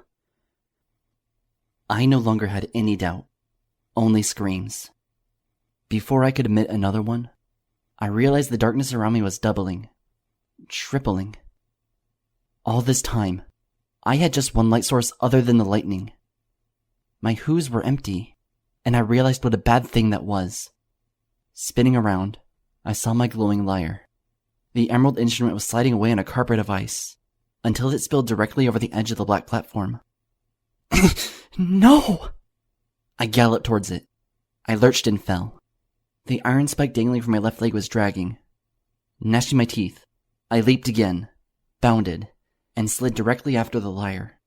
I no longer had any doubt, only screams. Before I could emit another one, I realized the darkness around me was doubling, tripling. All this time, I had just one light source other than the lightning. My hooves were empty, and I realized what a bad thing that was. Spinning around, I saw my glowing lyre. The emerald instrument was sliding away on a carpet of ice, until it spilled directly over the edge of the black platform. No! I galloped towards it. I lurched and fell. The iron spike dangling from my left leg was dragging. Gnashing my teeth, I leaped again, bounded, and slid directly after the lyre.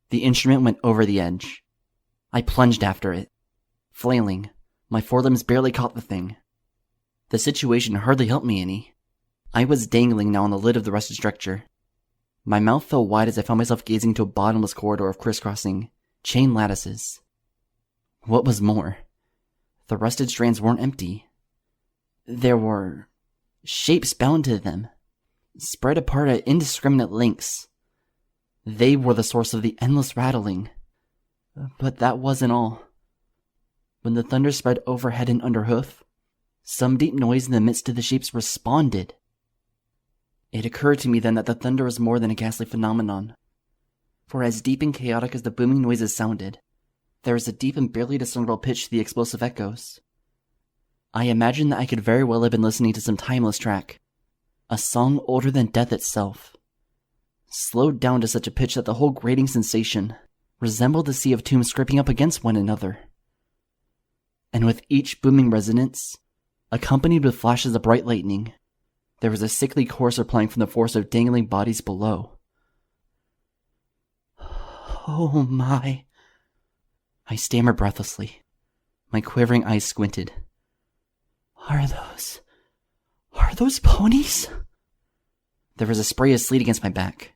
The instrument went over the edge. I plunged after it. Flailing, my forelimbs barely caught the thing. The situation hardly helped me any. I was dangling now on the lid of the rusted structure. My mouth fell wide as I found myself gazing into a bottomless corridor of crisscrossing, chain lattices. What was more, the rusted strands weren't empty. There were shapes bound to them, spread apart at indiscriminate lengths. They were the source of the endless rattling. But that wasn't all. When the thunder spread overhead and underhoof, some deep noise in the midst of the shapes responded. It occurred to me then that the thunder was more than a ghastly phenomenon. For as deep and chaotic as the booming noises sounded, there was a deep and barely discernible pitch to the explosive echoes. I imagined that I could very well have been listening to some timeless track, a song older than death itself, slowed down to such a pitch that the whole grating sensation resembled the sea of tombs scraping up against one another. And with each booming resonance, accompanied with flashes of bright lightning, there was a sickly chorus replying from the force of dangling bodies below. Oh my... I stammered breathlessly. My quivering eyes squinted. Are those ponies? There was a spray of sleet against my back.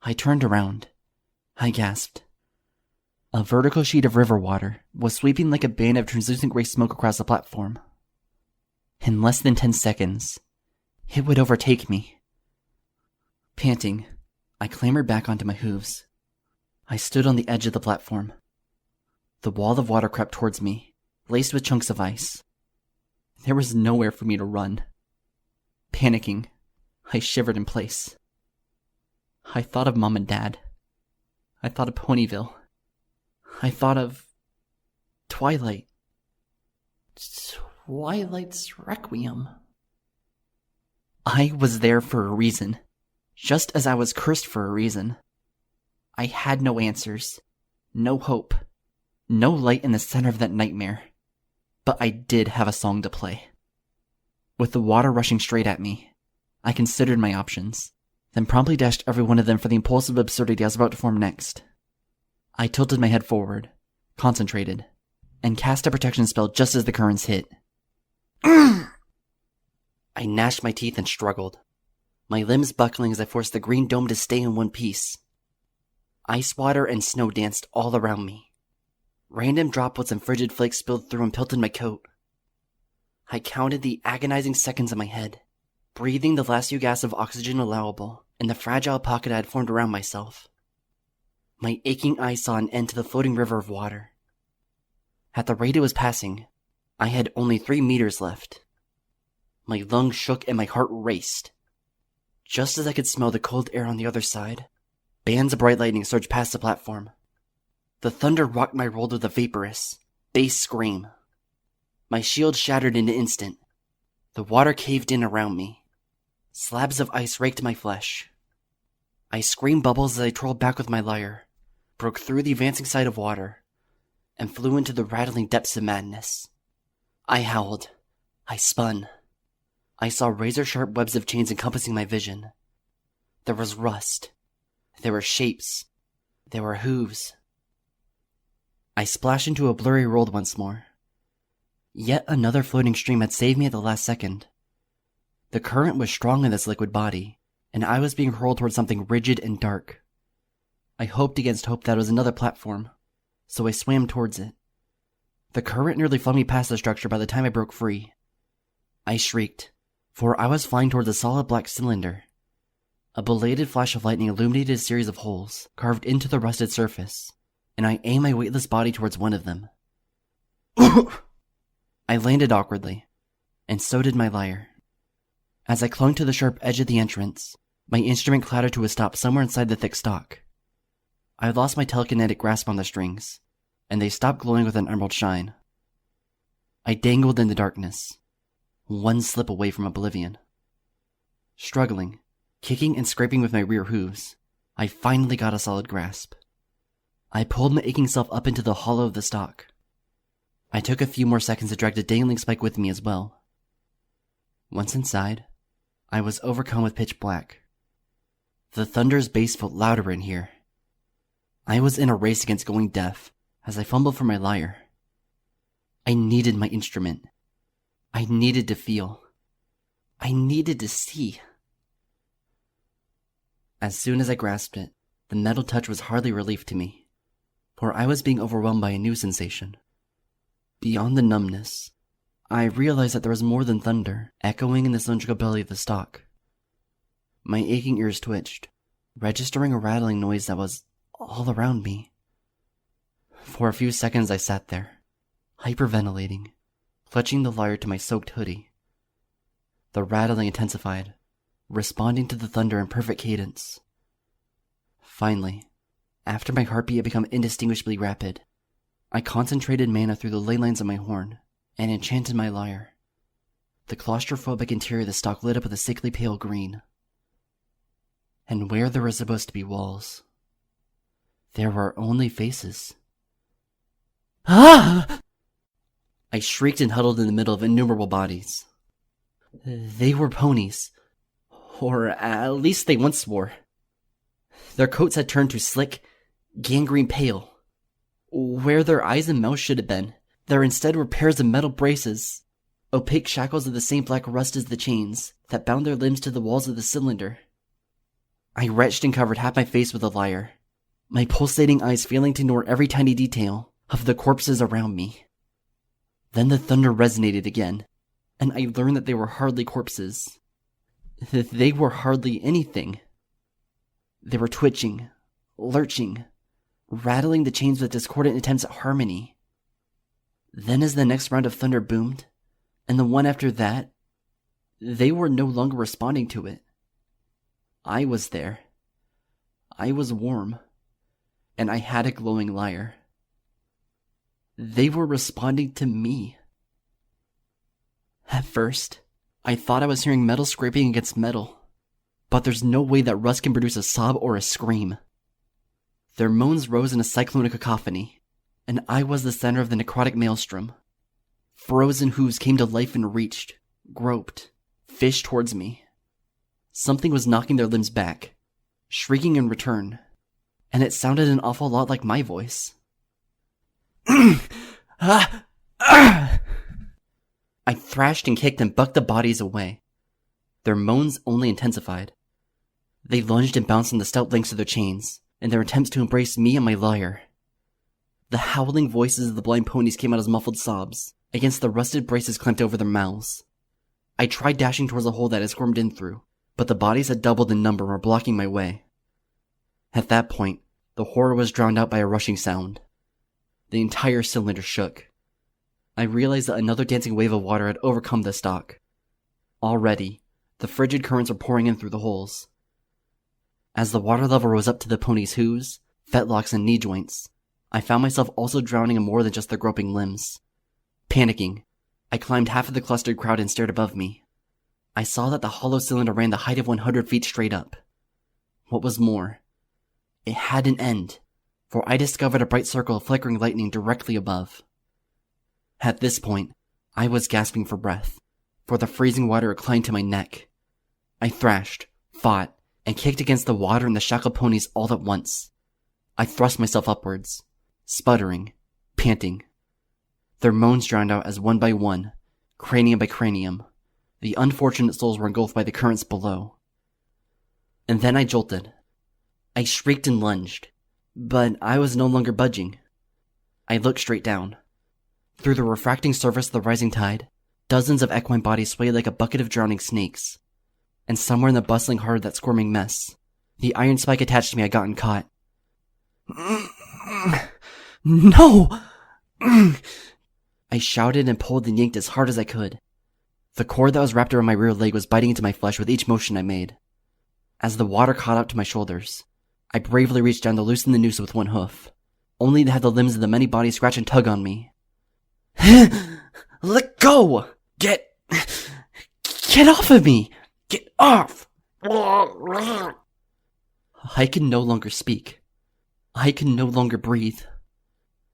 I turned around. I gasped. A vertical sheet of river water was sweeping like a band of translucent gray smoke across the platform. In less than 10 seconds, it would overtake me. Panting, I clambered back onto my hooves. I stood on the edge of the platform. The wall of water crept towards me, laced with chunks of ice. There was nowhere for me to run. Panicking, I shivered in place. I thought of Mom and Dad. I thought of Ponyville. I thought of Twilight. Twilight's Requiem. I was there for a reason, just as I was cursed for a reason. I had no answers, no hope, no light in the center of that nightmare, but I did have a song to play. With the water rushing straight at me, I considered my options, then promptly dashed every one of them for the impulsive absurdity I was about to form next. I tilted my head forward, concentrated, and cast a protection spell just as the currents hit. I gnashed my teeth and struggled, my limbs buckling as I forced the green dome to stay in one piece. Ice water and snow danced all around me. Random droplets and frigid flakes spilled through and pelted my coat. I counted the agonizing seconds in my head, breathing the last few gasps of oxygen allowable in the fragile pocket I had formed around myself. My aching eyes saw an end to the floating river of water. At the rate it was passing, I had only 3 meters left. My lungs shook and my heart raced. Just as I could smell the cold air on the other side, bands of bright lightning surged past the platform. The thunder rocked my world with a vaporous, bass scream. My shield shattered in an instant. The water caved in around me. Slabs of ice raked my flesh. I screamed bubbles as I trolled back with my lyre, broke through the advancing side of water, and flew into the rattling depths of madness. I howled. I spun. I saw razor-sharp webs of chains encompassing my vision. There was rust. There were shapes. There were hooves. I splashed into a blurry world once more. Yet another floating stream had saved me at the last second. The current was strong in this liquid body, and I was being hurled towards something rigid and dark. I hoped against hope that it was another platform, so I swam towards it. The current nearly flung me past the structure by the time I broke free. I shrieked, for I was flying towards a solid black cylinder. A belated flash of lightning illuminated a series of holes carved into the rusted surface, and I aimed my weightless body towards one of them. I landed awkwardly, and so did my lyre. As I clung to the sharp edge of the entrance, my instrument clattered to a stop somewhere inside the thick stalk. I lost my telekinetic grasp on the strings, and they stopped glowing with an emerald shine. I dangled in the darkness, one slip away from oblivion. Struggling, kicking and scraping with my rear hooves, I finally got a solid grasp. I pulled my aching self up into the hollow of the stalk. I took a few more seconds to drag the dangling spike with me as well. Once inside, I was overcome with pitch black. The thunder's bass felt louder in here. I was in a race against going deaf as I fumbled for my lyre. I needed my instrument. I needed to feel. I needed to see. As soon as I grasped it, the metal touch was hardly relief to me, for I was being overwhelmed by a new sensation. Beyond the numbness, I realized that there was more than thunder echoing in the cylindrical belly of the stalk. My aching ears twitched, registering a rattling noise that was all around me. For a few seconds I sat there, hyperventilating, clutching the lyre to my soaked hoodie. The rattling intensified, responding to the thunder in perfect cadence. Finally, after my heartbeat had become indistinguishably rapid, I concentrated mana through the ley lines of my horn and enchanted my lyre. The claustrophobic interior of the stalk lit up with a sickly pale green. And where there were supposed to be walls, there were only faces. Ah! I shrieked and huddled in the middle of innumerable bodies. They were ponies, or at least they once were. Their coats had turned to slick, gangrene pale. Where their eyes and mouths should have been, there instead were pairs of metal braces, opaque shackles of the same black rust as the chains that bound their limbs to the walls of the cylinder. I retched and covered half my face with a lyre, my pulsating eyes failing to ignore every tiny detail of the corpses around me. Then the thunder resonated again, and I learned that they were hardly corpses. They were hardly anything. They were twitching, lurching, rattling the chains with discordant attempts at harmony. Then as the next round of thunder boomed, and the one after that, they were no longer responding to it. I was there. I was warm, and I had a glowing lyre. They were responding to me. At first, I thought I was hearing metal scraping against metal, but there's no way that rust can produce a sob or a scream. Their moans rose in a cyclonic cacophony, and I was the center of the necrotic maelstrom. Frozen hooves came to life and reached, groped, fished towards me. Something was knocking their limbs back, shrieking in return, and it sounded an awful lot like my voice. I thrashed and kicked and bucked the bodies away. Their moans only intensified. They lunged and bounced on the stout links of their chains, in their attempts to embrace me and my lyre. The howling voices of the blind ponies came out as muffled sobs, against the rusted braces clamped over their mouths. I tried dashing towards the hole that I squirmed in through, but the bodies had doubled in number and were blocking my way. At that point, the horror was drowned out by a rushing sound. The entire cylinder shook. I realized that another dancing wave of water had overcome the stock. Already, the frigid currents were pouring in through the holes. As the water level rose up to the pony's hooves, fetlocks, and knee joints, I found myself also drowning in more than just their groping limbs. Panicking, I climbed half of the clustered crowd and stared above me. I saw that the hollow cylinder ran the height of 100 feet straight up. What was more, it had an end, for I discovered a bright circle of flickering lightning directly above. At this point, I was gasping for breath, for the freezing water had climbed to my neck. I thrashed, fought, and kicked against the water and the shackled ponies all at once. I thrust myself upwards, sputtering, panting. Their moans drowned out as one by one, cranium by cranium, the unfortunate souls were engulfed by the currents below. And then I jolted. I shrieked and lunged, but I was no longer budging. I looked straight down. Through the refracting surface of the rising tide, dozens of equine bodies swayed like a bucket of drowning snakes. And somewhere in the bustling heart of that squirming mess, the iron spike attached to me had gotten caught. No! I shouted and pulled and yanked as hard as I could. The cord that was wrapped around my rear leg was biting into my flesh with each motion I made. As the water caught up to my shoulders, I bravely reached down to loosen the noose with one hoof, only to have the limbs of the many bodies scratch and tug on me. Let go! Get off of me! Get off! I could no longer speak. I could no longer breathe.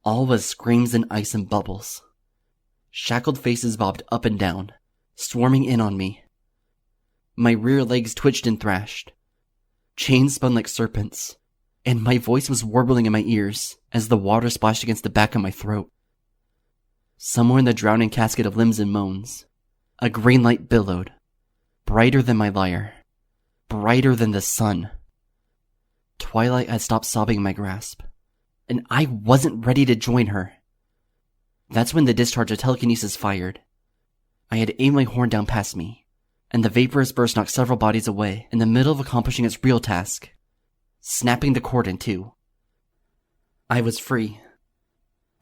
All was screams and ice and bubbles. Shackled faces bobbed up and down, swarming in on me. My rear legs twitched and thrashed. Chains spun like serpents, and my voice was warbling in my ears as the water splashed against the back of my throat. Somewhere in the drowning casket of limbs and moans, a green light billowed, brighter than my lyre, brighter than the sun. Twilight had stopped sobbing in my grasp, and I wasn't ready to join her. That's when the discharge of telekinesis fired. I had aimed my horn down past me, and the vaporous burst knocked several bodies away in the middle of accomplishing its real task, snapping the cord in two. I was free.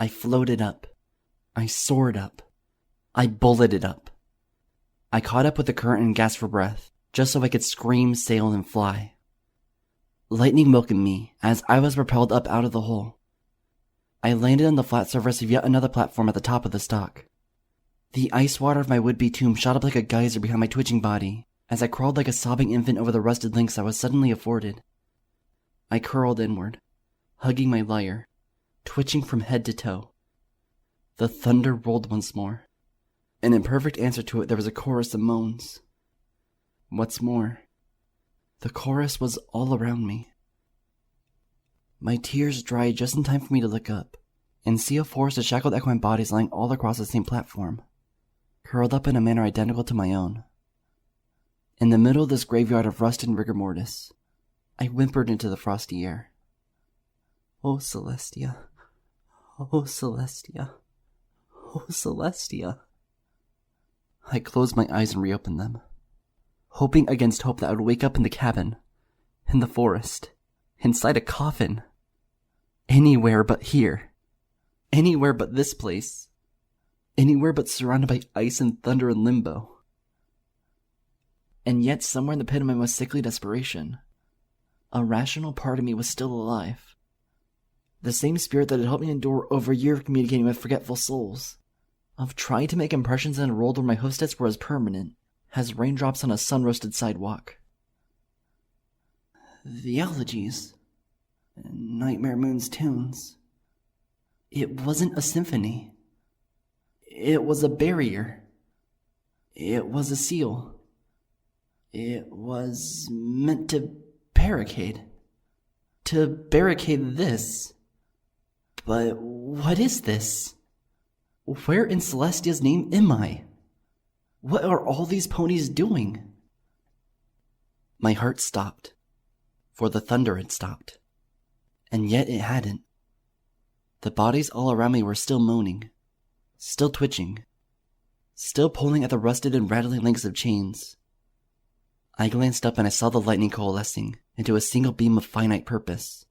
I floated up. I soared up. I bulleted up. I caught up with the current and gasped for breath, just so I could scream, sail, and fly. Lightning welcomed me as I was propelled up out of the hole. I landed on the flat surface of yet another platform at the top of the stock. The ice water of my would-be tomb shot up like a geyser behind my twitching body as I crawled like a sobbing infant over the rusted links I was suddenly afforded. I curled inward, hugging my lyre, twitching from head to toe. The thunder rolled once more, and in perfect answer to it there was a chorus of moans. What's more, the chorus was all around me. My tears dried just in time for me to look up and see a forest of shackled equine bodies lying all across the same platform, curled up in a manner identical to my own. In the middle of this graveyard of rust and rigor mortis, I whimpered into the frosty air. Oh, Celestia. Oh, Celestia. Oh, Celestia. I closed my eyes and reopened them, hoping against hope that I would wake up in the cabin, in the forest, inside a coffin. Anywhere but here. Anywhere but this place. Anywhere but surrounded by ice and thunder and limbo. And yet, somewhere in the pit of my most sickly desperation, a rational part of me was still alive. The same spirit that had helped me endure over a year of communicating with forgetful souls, of trying to make impressions in a world where my hostess were as permanent as raindrops on a sun-roasted sidewalk. The elegies, Nightmare Moon's tunes. It wasn't a symphony. It was a barrier. It was a seal. It was meant to barricade. To barricade this. But what is this? Where in Celestia's name am I? What are all these ponies doing? My heart stopped, for the thunder had stopped. And yet it hadn't. The bodies all around me were still moaning, still twitching, still pulling at the rusted and rattling links of chains. I glanced up and I saw the lightning coalescing into a single beam of finite purpose.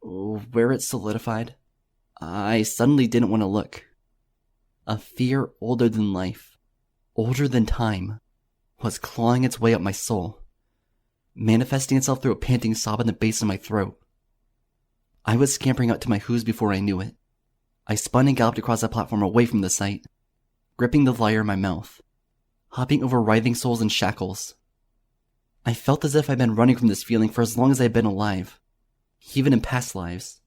Where it solidified, I suddenly didn't want to look. A fear older than life, older than time, was clawing its way up my soul, manifesting itself through a panting sob in the base of my throat. I was scampering up to my hooves before I knew it. I spun and galloped across the platform away from the sight, gripping the lyre in my mouth, hopping over writhing souls in shackles. I felt as if I'd been running from this feeling for as long as I had been alive, even in past lives,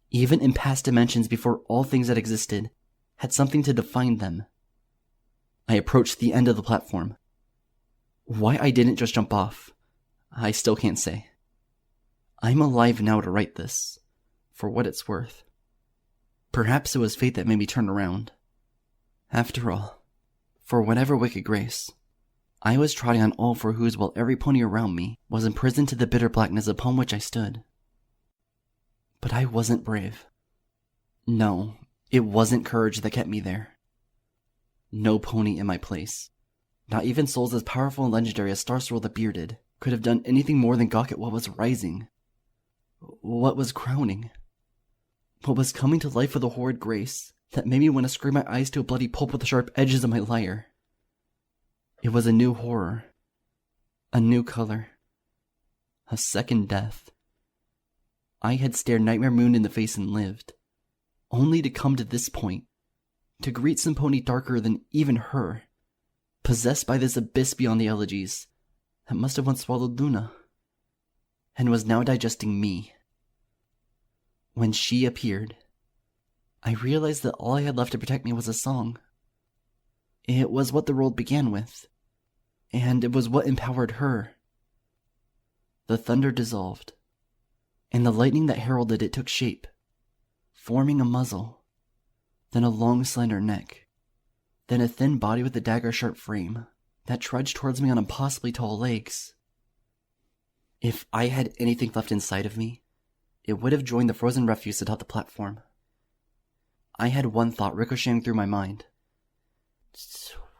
even in past dimensions before all things that existed had something to define them. I approached the end of the platform. Why I didn't just jump off, I still can't say. I'm alive now to write this, for what it's worth. Perhaps it was fate that made me turn around. After all, for whatever wicked grace, I was trotting on all four hooves while every pony around me was imprisoned to the bitter blackness upon which I stood. But I wasn't brave. No, it wasn't courage that kept me there. No pony in my place, not even souls as powerful and legendary as Starswirl the Bearded, could have done anything more than gawk at what was rising. What was crowning. What was coming to life with a horrid grace that made me want to scrape my eyes to a bloody pulp with the sharp edges of my lyre. It was a new horror. A new color. A second death. I had stared Nightmare Moon in the face and lived, only to come to this point, to greet some pony darker than even her, possessed by this abyss beyond the elegies that must have once swallowed Luna, and was now digesting me. When she appeared, I realized that all I had left to protect me was a song. It was what the world began with, and it was what empowered her. The thunder dissolved, and the lightning that heralded it took shape, forming a muzzle, then a long slender neck, then a thin body with a dagger-sharp frame that trudged towards me on impossibly tall legs. If I had anything left inside of me, it would have joined the frozen refuse atop the platform. I had one thought ricocheting through my mind.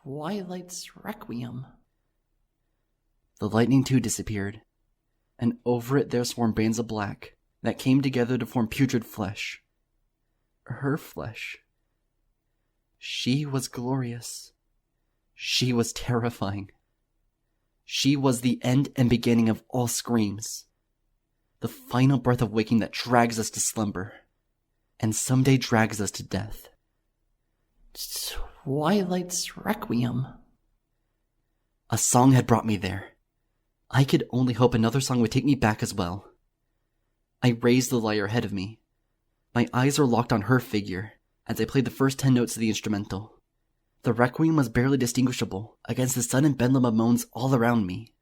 Twilight's Requiem. The lightning too disappeared, and over it there swarmed bands of black that came together to form putrid flesh. Her flesh. She was glorious. She was terrifying. She was the end and beginning of all screams. The final breath of waking that drags us to slumber, and someday drags us to death. Twilight's Requiem. A song had brought me there. I could only hope another song would take me back as well. I raised the lyre ahead of me. My eyes were locked on her figure as I played the first 10 notes of the instrumental. The Requiem was barely distinguishable against the sudden bedlam of moans all around me.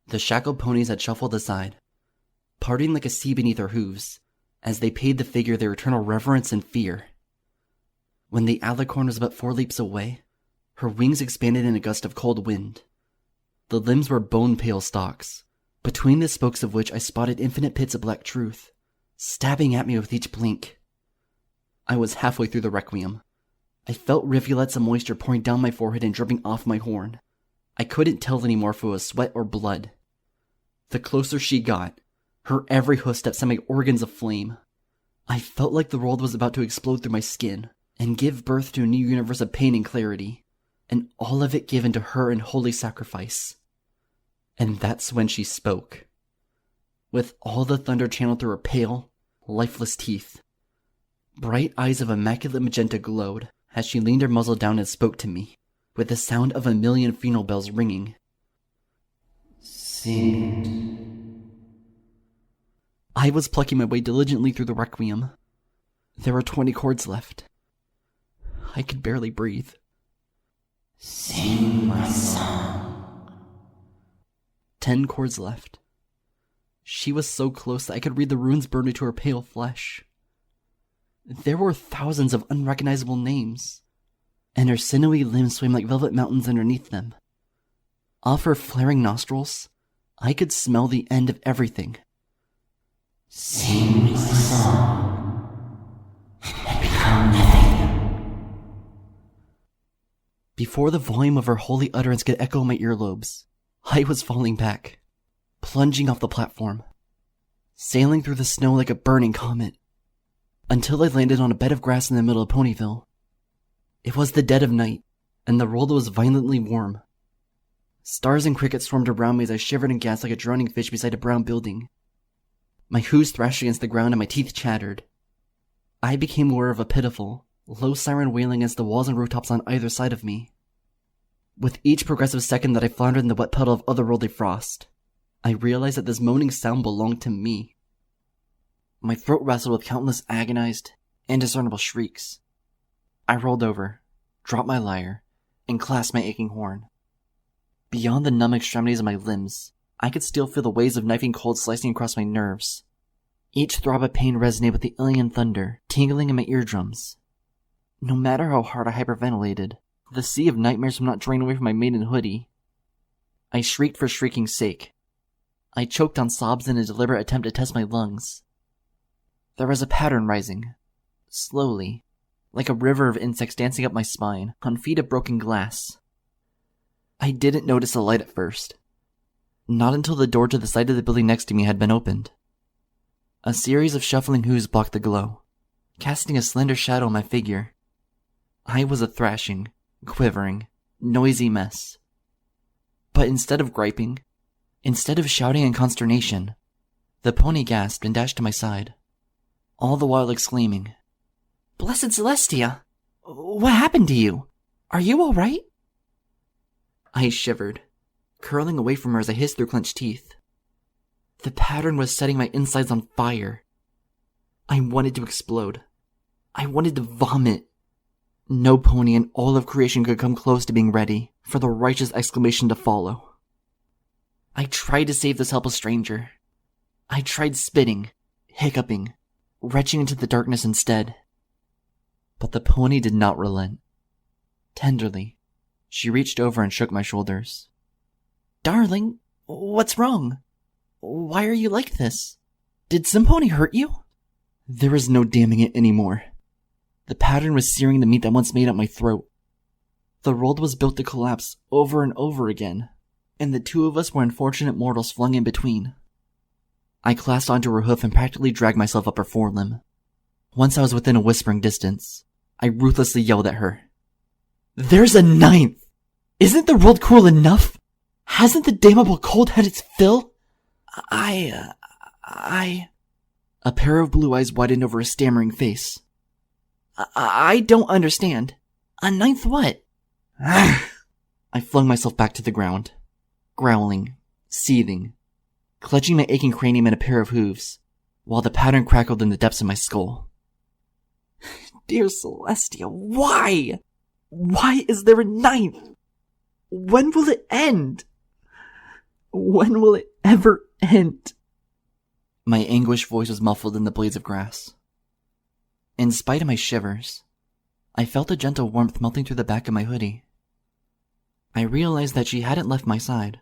The shackled ponies had shuffled aside, parting like a sea beneath her hooves, as they paid the figure their eternal reverence and fear. When the alicorn was but 4 leaps away, her wings expanded in a gust of cold wind. The limbs were bone-pale stalks, between the spokes of which I spotted infinite pits of black truth, stabbing at me with each blink. I was halfway through the requiem. I felt rivulets of moisture pouring down my forehead and dripping off my horn. I couldn't tell anymore if it was sweat or blood. The closer she got, her every hoof step sent my organs aflame. I felt like the world was about to explode through my skin and give birth to a new universe of pain and clarity, and all of it given to her in holy sacrifice. And that's when she spoke. With all the thunder channeled through her pale, lifeless teeth. Bright eyes of immaculate magenta glowed as she leaned her muzzle down and spoke to me, with the sound of 1,000,000 funeral bells ringing. Sing. I was plucking my way diligently through the requiem. There were 20 chords left. I could barely breathe. Sing my song. 10 chords left. She was so close that I could read the runes burned into her pale flesh. There were thousands of unrecognizable names, and her sinewy limbs swam like velvet mountains underneath them. Off her flaring nostrils, I could smell the end of everything. Sing my song, and become nothing. Before the volume of her holy utterance could echo in my earlobes, I was falling back, plunging off the platform, sailing through the snow like a burning comet, until I landed on a bed of grass in the middle of Ponyville. It was the dead of night, and the world was violently warm. Stars and crickets swarmed around me as I shivered and gasped like a drowning fish beside a brown building. My hooves thrashed against the ground and my teeth chattered. I became aware of a pitiful, low siren wailing against the walls and rooftops on either side of me. With each progressive second that I floundered in the wet puddle of otherworldly frost, I realized that this moaning sound belonged to me. My throat wrestled with countless agonized, indiscernible shrieks. I rolled over, dropped my lyre, and clasped my aching horn. Beyond the numb extremities of my limbs, I could still feel the waves of knifing cold slicing across my nerves. Each throb of pain resonated with the alien thunder, tingling in my eardrums. No matter how hard I hyperventilated, the sea of nightmares would not drain away from my maiden hoodie. I shrieked for shrieking's sake. I choked on sobs in a deliberate attempt to test my lungs. There was a pattern rising, slowly, like a river of insects dancing up my spine, on feet of broken glass. I didn't notice the light at first. Not until the door to the side of the building next to me had been opened. A series of shuffling hooves blocked the glow, casting a slender shadow on my figure. I was a thrashing, quivering, noisy mess. But instead of griping, instead of shouting in consternation, the pony gasped and dashed to my side, all the while exclaiming, "Blessed Celestia! What happened to you? Are you all right?" I shivered, curling away from her as I hissed through clenched teeth. The pattern was setting my insides on fire. I wanted to explode. I wanted to vomit. No pony in all of creation could come close to being ready for the righteous exclamation to follow. I tried to save this helpless stranger. I tried spitting, hiccuping, retching into the darkness instead. But the pony did not relent. Tenderly, she reached over and shook my shoulders. "Darling, what's wrong? Why are you like this? Did some pony hurt you?" There was no damning it anymore. The pattern was searing the meat that once made up my throat. The world was built to collapse over and over again, and the two of us were unfortunate mortals flung in between. I clasped onto her hoof and practically dragged myself up her forelimb. Once I was within a whispering distance, I ruthlessly yelled at her. "There's a ninth! Isn't the world cruel enough? Hasn't the damnable cold had its fill?" A pair of blue eyes widened over a stammering face. I don't understand. A ninth what?" I flung myself back to the ground, growling, seething, clutching my aching cranium in a pair of hooves, while the pattern crackled in the depths of my skull. "Dear Celestia, why? Why is there a ninth? When will it end? When will it ever end?" My anguished voice was muffled in the blades of grass. In spite of my shivers, I felt a gentle warmth melting through the back of my hoodie. I realized that she hadn't left my side,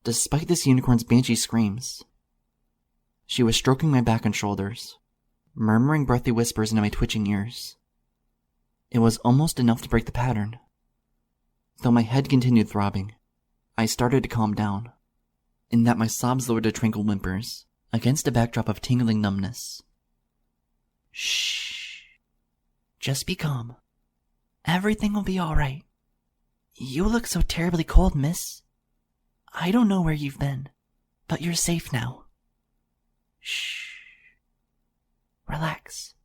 despite this unicorn's banshee screams. She was stroking my back and shoulders, murmuring breathy whispers into my twitching ears. It was almost enough to break the pattern. Though my head continued throbbing, I started to calm down, in that my sobs lowered to tranquil whimpers against a backdrop of tingling numbness. Shh. Just be calm. Everything will be all right. You look so terribly cold, miss. I don't know where you've been, but you're safe now. Shh. Relax.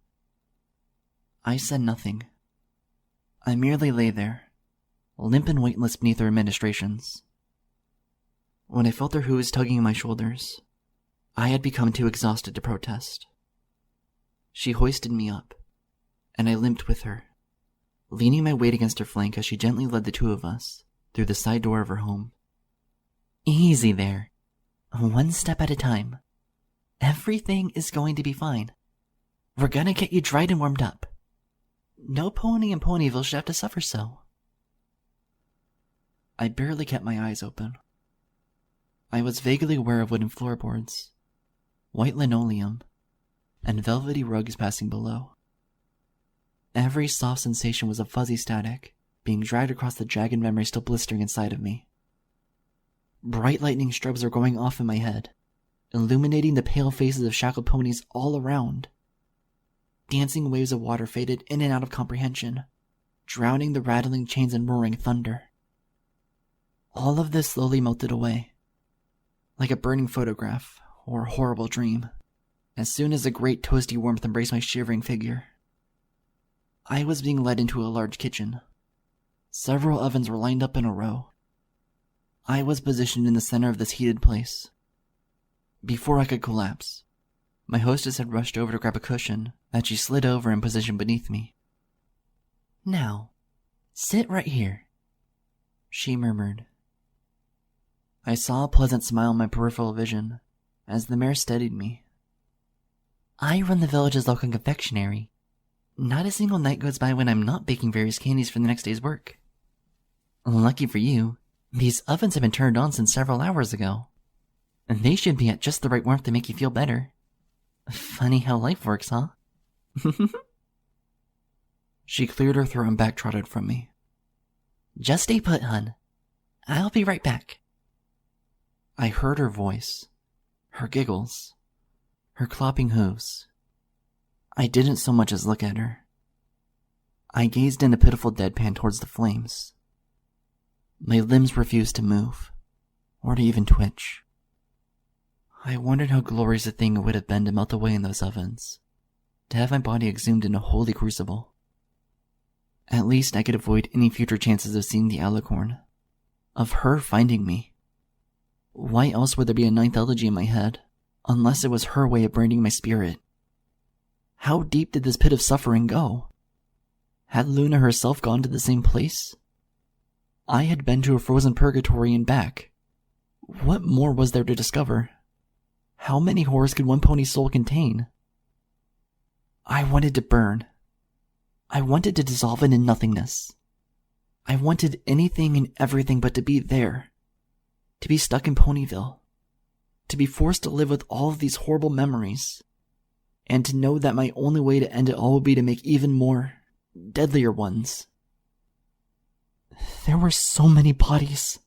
I said nothing. I merely lay there, limp and weightless beneath her administrations. When I felt her hooves tugging at my shoulders, I had become too exhausted to protest. She hoisted me up, and I limped with her, leaning my weight against her flank as she gently led the two of us through the side door of her home. Easy there. One step at a time. Everything is going to be fine. We're gonna get you dried and warmed up. No pony in Ponyville should have to suffer so. I barely kept my eyes open. I was vaguely aware of wooden floorboards, white linoleum, and velvety rugs passing below. Every soft sensation was a fuzzy static, being dragged across the jagged memory still blistering inside of me. Bright lightning strobes were going off in my head, illuminating the pale faces of shackled ponies all around. Dancing waves of water faded in and out of comprehension, drowning the rattling chains and roaring thunder. All of this slowly melted away, like a burning photograph or a horrible dream, as soon as a great toasty warmth embraced my shivering figure. I was being led into a large kitchen. Several ovens were lined up in a row. I was positioned in the center of this heated place. Before I could collapse, my hostess had rushed over to grab a cushion that she slid over and positioned beneath me. Now, sit right here, she murmured. I saw a pleasant smile in my peripheral vision as the mare steadied me. I run the village's local confectionery. Not a single night goes by when I'm not baking various candies for the next day's work. Lucky for you, these ovens have been turned on since several hours ago. They should be at just the right warmth to make you feel better. Funny how life works, huh? She cleared her throat and backtrotted from me. Just stay put, hun. I'll be right back. I heard her voice, her giggles, her clopping hooves. I didn't so much as look at her. I gazed in a pitiful deadpan towards the flames. My limbs refused to move, or to even twitch. I wondered how glorious a thing it would have been to melt away in those ovens, to have my body exhumed in a holy crucible. At least I could avoid any future chances of seeing the alicorn, of her finding me. Why else would there be a ninth elegy in my head, unless it was her way of branding my spirit? How deep did this pit of suffering go? Had Luna herself gone to the same place? I had been to a frozen purgatory and back. What more was there to discover? How many horrors could one pony's soul contain? I wanted to burn. I wanted to dissolve into nothingness. I wanted anything and everything but to be there. To be stuck in Ponyville. To be forced to live with all of these horrible memories. And to know that my only way to end it all would be to make even more, deadlier ones. There were so many bodies.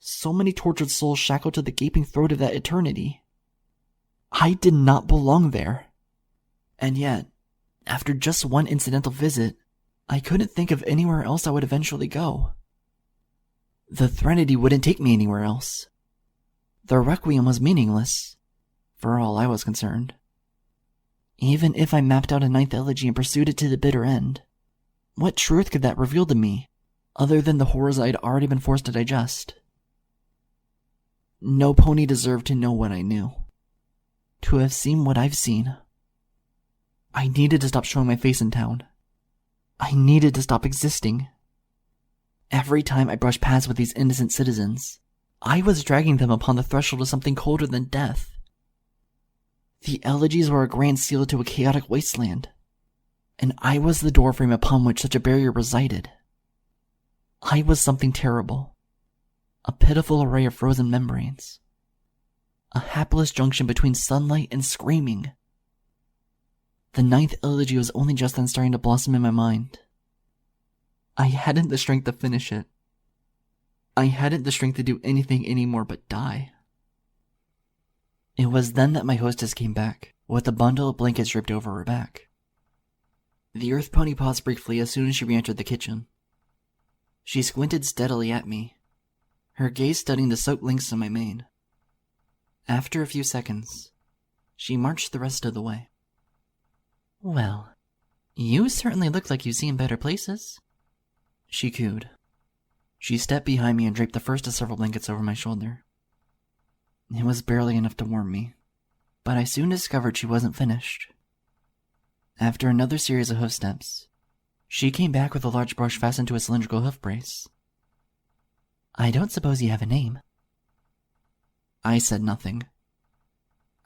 So many tortured souls shackled to the gaping throat of that eternity. I did not belong there. And yet, after just one incidental visit, I couldn't think of anywhere else I would eventually go. The Threnody wouldn't take me anywhere else. The Requiem was meaningless, for all I was concerned. Even if I mapped out a ninth elegy and pursued it to the bitter end, what truth could that reveal to me, other than the horrors I'd already been forced to digest? No pony deserved to know what I knew. To have seen what I've seen. I needed to stop showing my face in town. I needed to stop existing. Every time I brushed paths with these innocent citizens, I was dragging them upon the threshold of something colder than death. The elegies were a grand seal to a chaotic wasteland, and I was the doorframe upon which such a barrier resided. I was something terrible, a pitiful array of frozen membranes, a hapless junction between sunlight and screaming. The 9th elegy was only just then starting to blossom in my mind. I hadn't the strength to finish it. I hadn't the strength to do anything anymore but die. It was then that my hostess came back, with a bundle of blankets draped over her back. The earth pony paused briefly as soon as she re-entered the kitchen. She squinted steadily at me, her gaze studying the soaked links on my mane. After a few seconds, she marched the rest of the way. "Well, you certainly look like you've seen better places," she cooed. She stepped behind me and draped the first of several blankets over my shoulder. It was barely enough to warm me, but I soon discovered she wasn't finished. After another series of hoof steps, she came back with a large brush fastened to a cylindrical hoof brace. "I don't suppose you have a name?" I said nothing.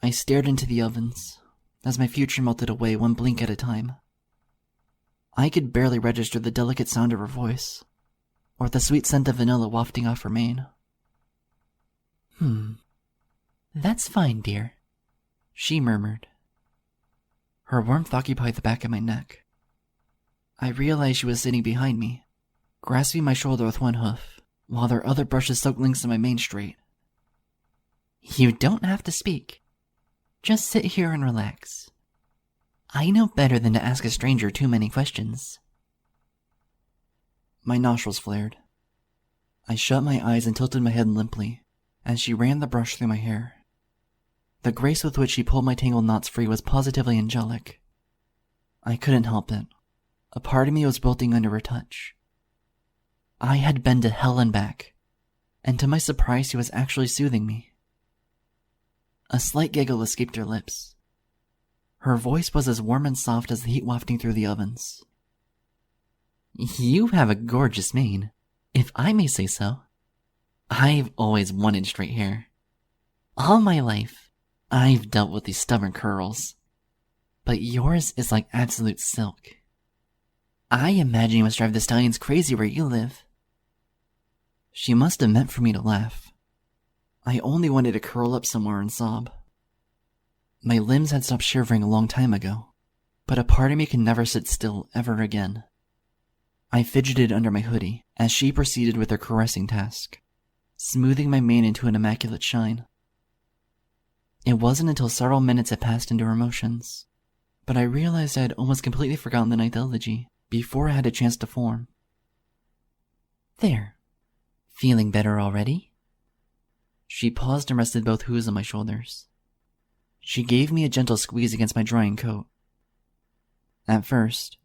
I stared into the ovens, as my future melted away one blink at a time. I could barely register the delicate sound of her voice, or the sweet scent of vanilla wafting off her mane. "That's fine, dear," she murmured. Her warmth occupied the back of my neck. I realized she was sitting behind me, grasping my shoulder with one hoof, while their other brushes soaked links in my mane straight. "You don't have to speak. Just sit here and relax. I know better than to ask a stranger too many questions." My nostrils flared. I shut my eyes and tilted my head limply as she ran the brush through my hair. The grace with which she pulled my tangled knots free was positively angelic. I couldn't help it. A part of me was wilting under her touch. I had been to hell and back, and to my surprise she was actually soothing me. A slight giggle escaped her lips. Her voice was as warm and soft as the heat wafting through the ovens. "You have a gorgeous mane, if I may say so. I've always wanted straight hair. All my life, I've dealt with these stubborn curls, but yours is like absolute silk. I imagine you must drive the stallions crazy where you live." She must have meant for me to laugh. I only wanted to curl up somewhere and sob. My limbs had stopped shivering a long time ago, but a part of me can never sit still ever again. I fidgeted under my hoodie as she proceeded with her caressing task, smoothing my mane into an immaculate shine. It wasn't until several minutes had passed into her motions, but I realized I had almost completely forgotten the 9th elegy before I had a chance to form. "There. Feeling better already?" She paused and rested both hooves on my shoulders. She gave me a gentle squeeze against my drying coat. At first,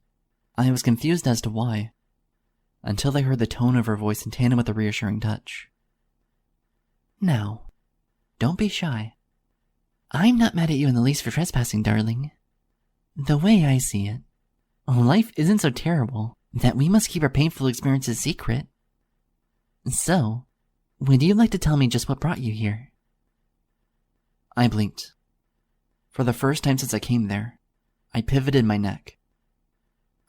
I was confused as to why, until I heard the tone of her voice in tandem with a reassuring touch. "Now, don't be shy. I'm not mad at you in the least for trespassing, darling. The way I see it, life isn't so terrible that we must keep our painful experiences secret. So, would you like to tell me just what brought you here?" I blinked. For the first time since I came there, I pivoted my neck.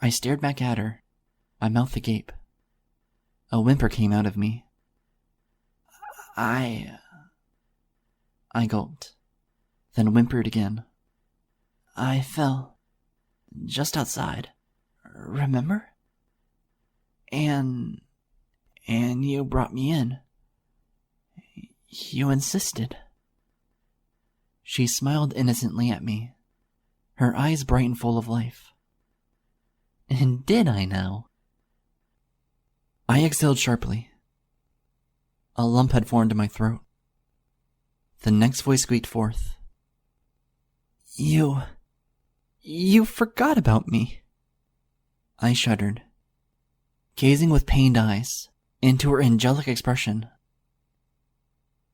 I stared back at her, my mouth agape. A whimper came out of me. I gulped, then whimpered again. "I fell just outside, remember? And you brought me in. You insisted." She smiled innocently at me, her eyes bright and full of life. "And did I now?" I exhaled sharply. A lump had formed in my throat. The next voice squeaked forth. You forgot about me." I shuddered, gazing with pained eyes into her angelic expression.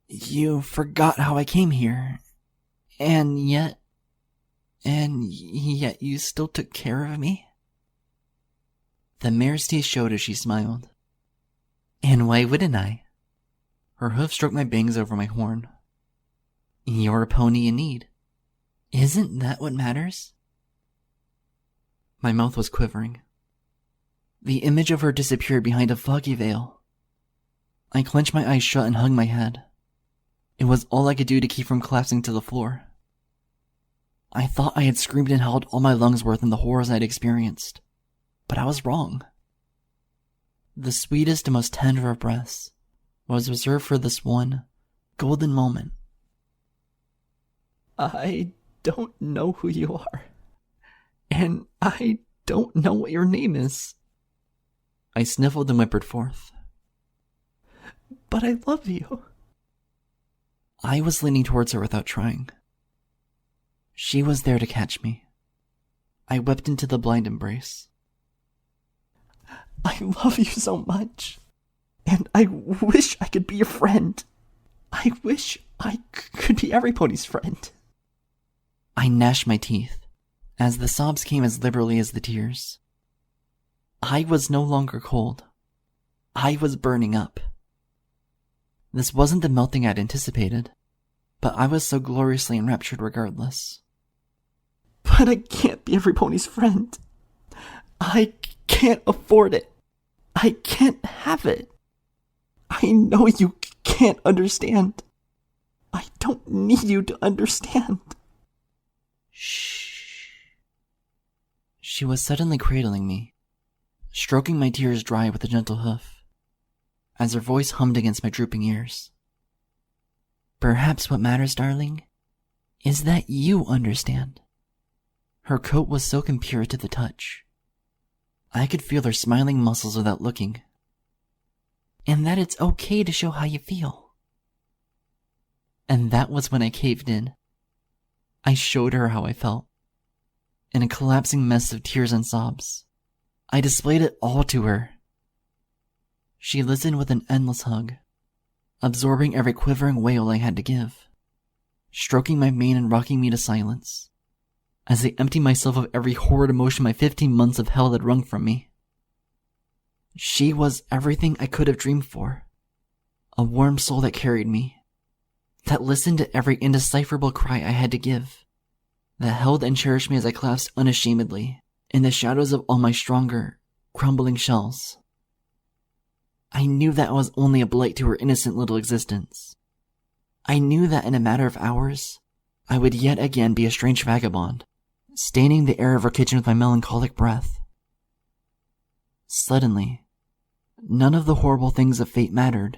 "You forgot how I came here, and yet you still took care of me?" The mare's teeth showed as she smiled. "And why wouldn't I?" Her hoof stroked my bangs over my horn. "You're a pony in need. Isn't that what matters?" My mouth was quivering. The image of her disappeared behind a foggy veil. I clenched my eyes shut and hung my head. It was all I could do to keep from collapsing to the floor. I thought I had screamed and howled all my lungs worth in the horrors I had experienced, but I was wrong. The sweetest and most tender of breaths was reserved for this one golden moment. I don't know who you are, and I don't know what your name is. I sniffled and whimpered forth. But I love you. I was leaning towards her without trying. She was there to catch me. I wept into the blind embrace. I love you so much, and I wish I could be your friend. I wish I could be every pony's friend. I gnashed my teeth, as the sobs came as liberally as the tears. I was no longer cold. I was burning up. This wasn't the melting I'd anticipated, but I was so gloriously enraptured regardless. But I can't be every pony's friend. I can't afford it. I can't have it. I know you can't understand. I don't need you to understand. Shh. She was suddenly cradling me, stroking my tears dry with a gentle hoof, as her voice hummed against my drooping ears. Perhaps what matters, darling, is that you understand. Her coat was silk and pure to the touch. I could feel her smiling muscles without looking. And that it's okay to show how you feel. And that was when I caved in. I showed her how I felt. In a collapsing mess of tears and sobs, I displayed it all to her. She listened with an endless hug, absorbing every quivering wail I had to give, stroking my mane and rocking me to silence, as I emptied myself of every horrid emotion my 15 months of hell had wrung from me. She was everything I could have dreamed for. A warm soul that carried me, that listened to every indecipherable cry I had to give, that held and cherished me as I collapsed unashamedly in the shadows of all my stronger, crumbling shells. I knew that I was only a blight to her innocent little existence. I knew that in a matter of hours, I would yet again be a strange vagabond, staining the air of her kitchen with my melancholic breath. Suddenly, none of the horrible things of fate mattered,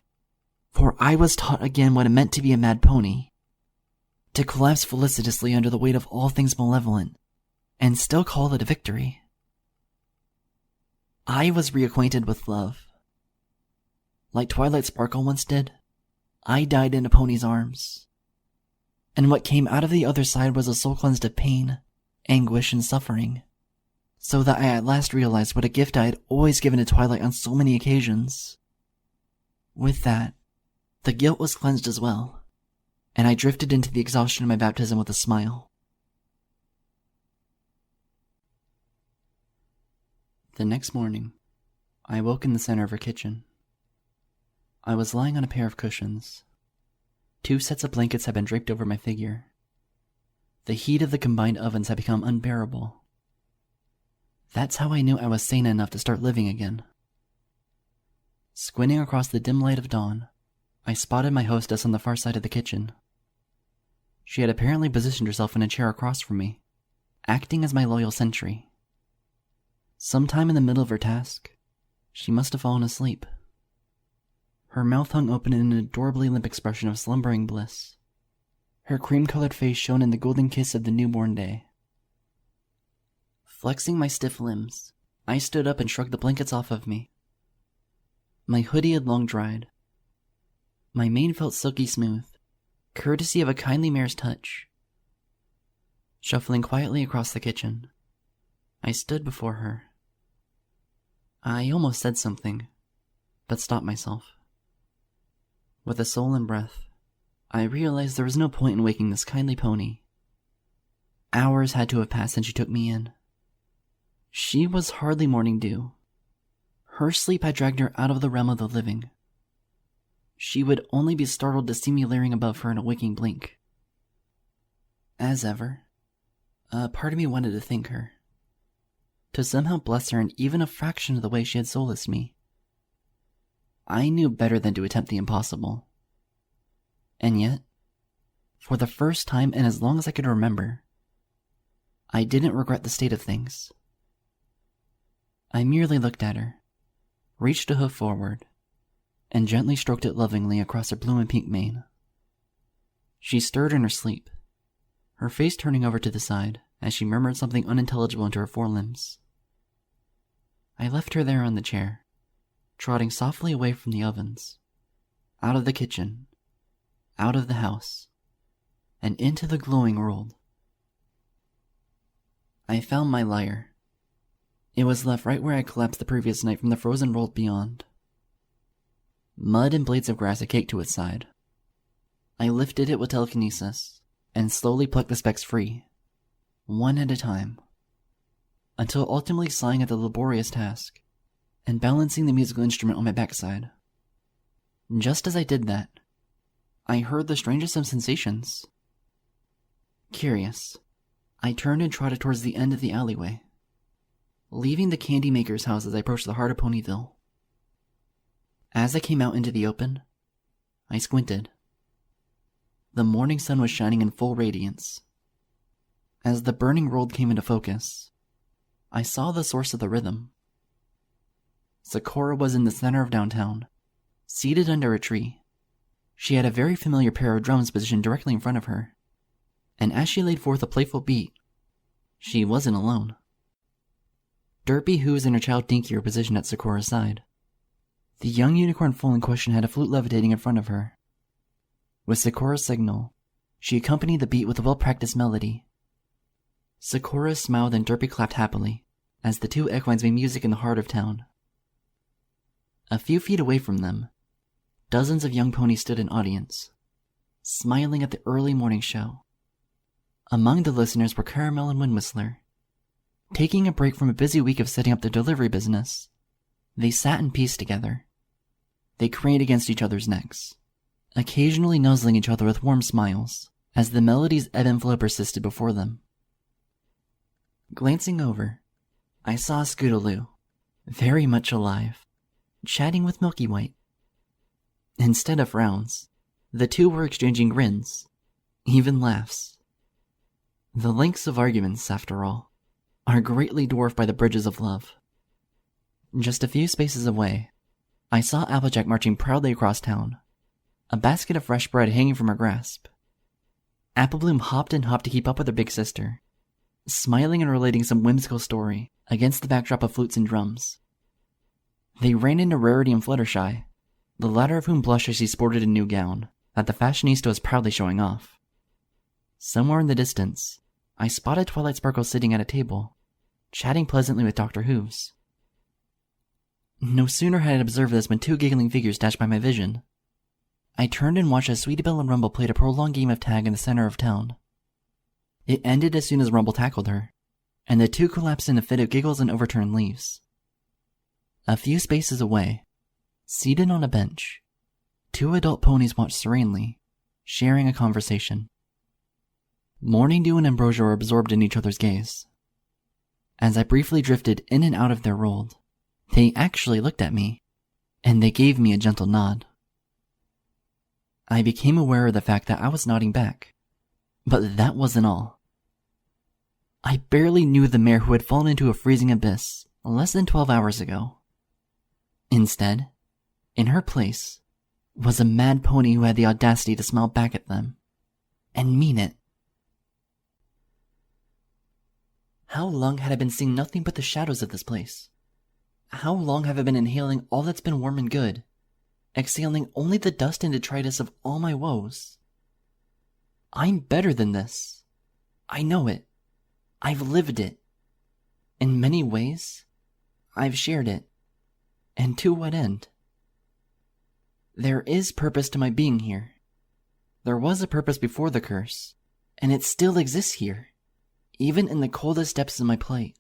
for I was taught again what it meant to be a mad pony, to collapse felicitously under the weight of all things malevolent, and still call it a victory. I was reacquainted with love. Like Twilight Sparkle once did, I died in a pony's arms. And what came out of the other side was a soul cleansed of pain, anguish, and suffering, so that I at last realized what a gift I had always given to Twilight on so many occasions. With that, the guilt was cleansed as well, and I drifted into the exhaustion of my baptism with a smile. The next morning, I woke in the center of her kitchen. I was lying on a pair of cushions. 2 sets of blankets had been draped over my figure. The heat of the combined ovens had become unbearable. That's how I knew I was sane enough to start living again. Squinting across the dim light of dawn, I spotted my hostess on the far side of the kitchen. She had apparently positioned herself in a chair across from me, acting as my loyal sentry. Sometime in the middle of her task, she must have fallen asleep. Her mouth hung open in an adorably limp expression of slumbering bliss. Her cream-colored face shone in the golden kiss of the newborn day. Flexing my stiff limbs, I stood up and shrugged the blankets off of me. My hoodie had long dried. My mane felt silky smooth, courtesy of a kindly mare's touch. Shuffling quietly across the kitchen, I stood before her. I almost said something, but stopped myself. With a soul and breath, I realized there was no point in waking this kindly pony. Hours had to have passed since she took me in. She was hardly morning dew. Her sleep had dragged her out of the realm of the living. She would only be startled to see me leering above her in a waking blink. As ever, a part of me wanted to thank her, to somehow bless her in even a fraction of the way she had solaced me. I knew better than to attempt the impossible. And yet, for the first time in as long as I could remember, I didn't regret the state of things. I merely looked at her, reached a hoof forward, and gently stroked it lovingly across her blue and pink mane. She stirred in her sleep, her face turning over to the side as she murmured something unintelligible into her forelimbs. I left her there on the chair, trotting softly away from the ovens, out of the kitchen, out of the house, and into the glowing world. I found my lyre. It was left right where I collapsed the previous night from the frozen world beyond. Mud and blades of grass had caked to its side. I lifted it with telekinesis and slowly plucked the specks free, one at a time, until ultimately sighing at the laborious task and balancing the musical instrument on my backside. Just as I did that, I heard the strangest of sensations. Curious, I turned and trotted towards the end of the alleyway, leaving the candy maker's house as I approached the heart of Ponyville. As I came out into the open, I squinted. The morning sun was shining in full radiance. As the burning world came into focus, I saw the source of the rhythm. Sakura was in the center of downtown, seated under a tree. She had a very familiar pair of drums positioned directly in front of her, and as she laid forth a playful beat, she wasn't alone. Derpy Who's and her child Dinky were positioned at Sakura's side. The young unicorn foal in question had a flute levitating in front of her. With Sakura's signal, she accompanied the beat with a well-practiced melody. Sakura smiled and Derpy clapped happily as the two equines made music in the heart of town. A few feet away from them, dozens of young ponies stood in audience, smiling at the early morning show. Among the listeners were Caramel and Wind Whistler. Taking a break from a busy week of setting up their delivery business, they sat in peace together. They craned against each other's necks, occasionally nuzzling each other with warm smiles as the melody's ebb and flow persisted before them. Glancing over, I saw Scootaloo, very much alive, chatting with Milky White. Instead of frowns, the two were exchanging grins, even laughs. The lengths of arguments, after all, are greatly dwarfed by the bridges of love. Just a few spaces away, I saw Applejack marching proudly across town, a basket of fresh bread hanging from her grasp. Applebloom hopped and hopped to keep up with her big sister, smiling and relating some whimsical story against the backdrop of flutes and drums. They ran into Rarity and Fluttershy, the latter of whom blushed as she sported a new gown that the fashionista was proudly showing off. Somewhere in the distance, I spotted Twilight Sparkle sitting at a table, chatting pleasantly with Dr. Hooves. No sooner had I observed this when two giggling figures dashed by my vision. I turned and watched as Sweetie Belle and Rumble played a prolonged game of tag in the center of town. It ended as soon as Rumble tackled her, and the two collapsed in a fit of giggles and overturned leaves. A few spaces away, seated on a bench, two adult ponies watched serenely, sharing a conversation. Morning Dew and Ambrosia were absorbed in each other's gaze. As I briefly drifted in and out of their world, they actually looked at me, and they gave me a gentle nod. I became aware of the fact that I was nodding back, but that wasn't all. I barely knew the mare who had fallen into a freezing abyss less than 12 hours ago. Instead, in her place, was a mad pony who had the audacity to smile back at them, and mean it. How long had I been seeing nothing but the shadows of this place? How long have I been inhaling all that's been warm and good, exhaling only the dust and detritus of all my woes? I'm better than this. I know it. I've lived it. In many ways, I've shared it. And to what end? There is purpose to my being here. There was a purpose before the curse, and it still exists here, even in the coldest depths of my plight.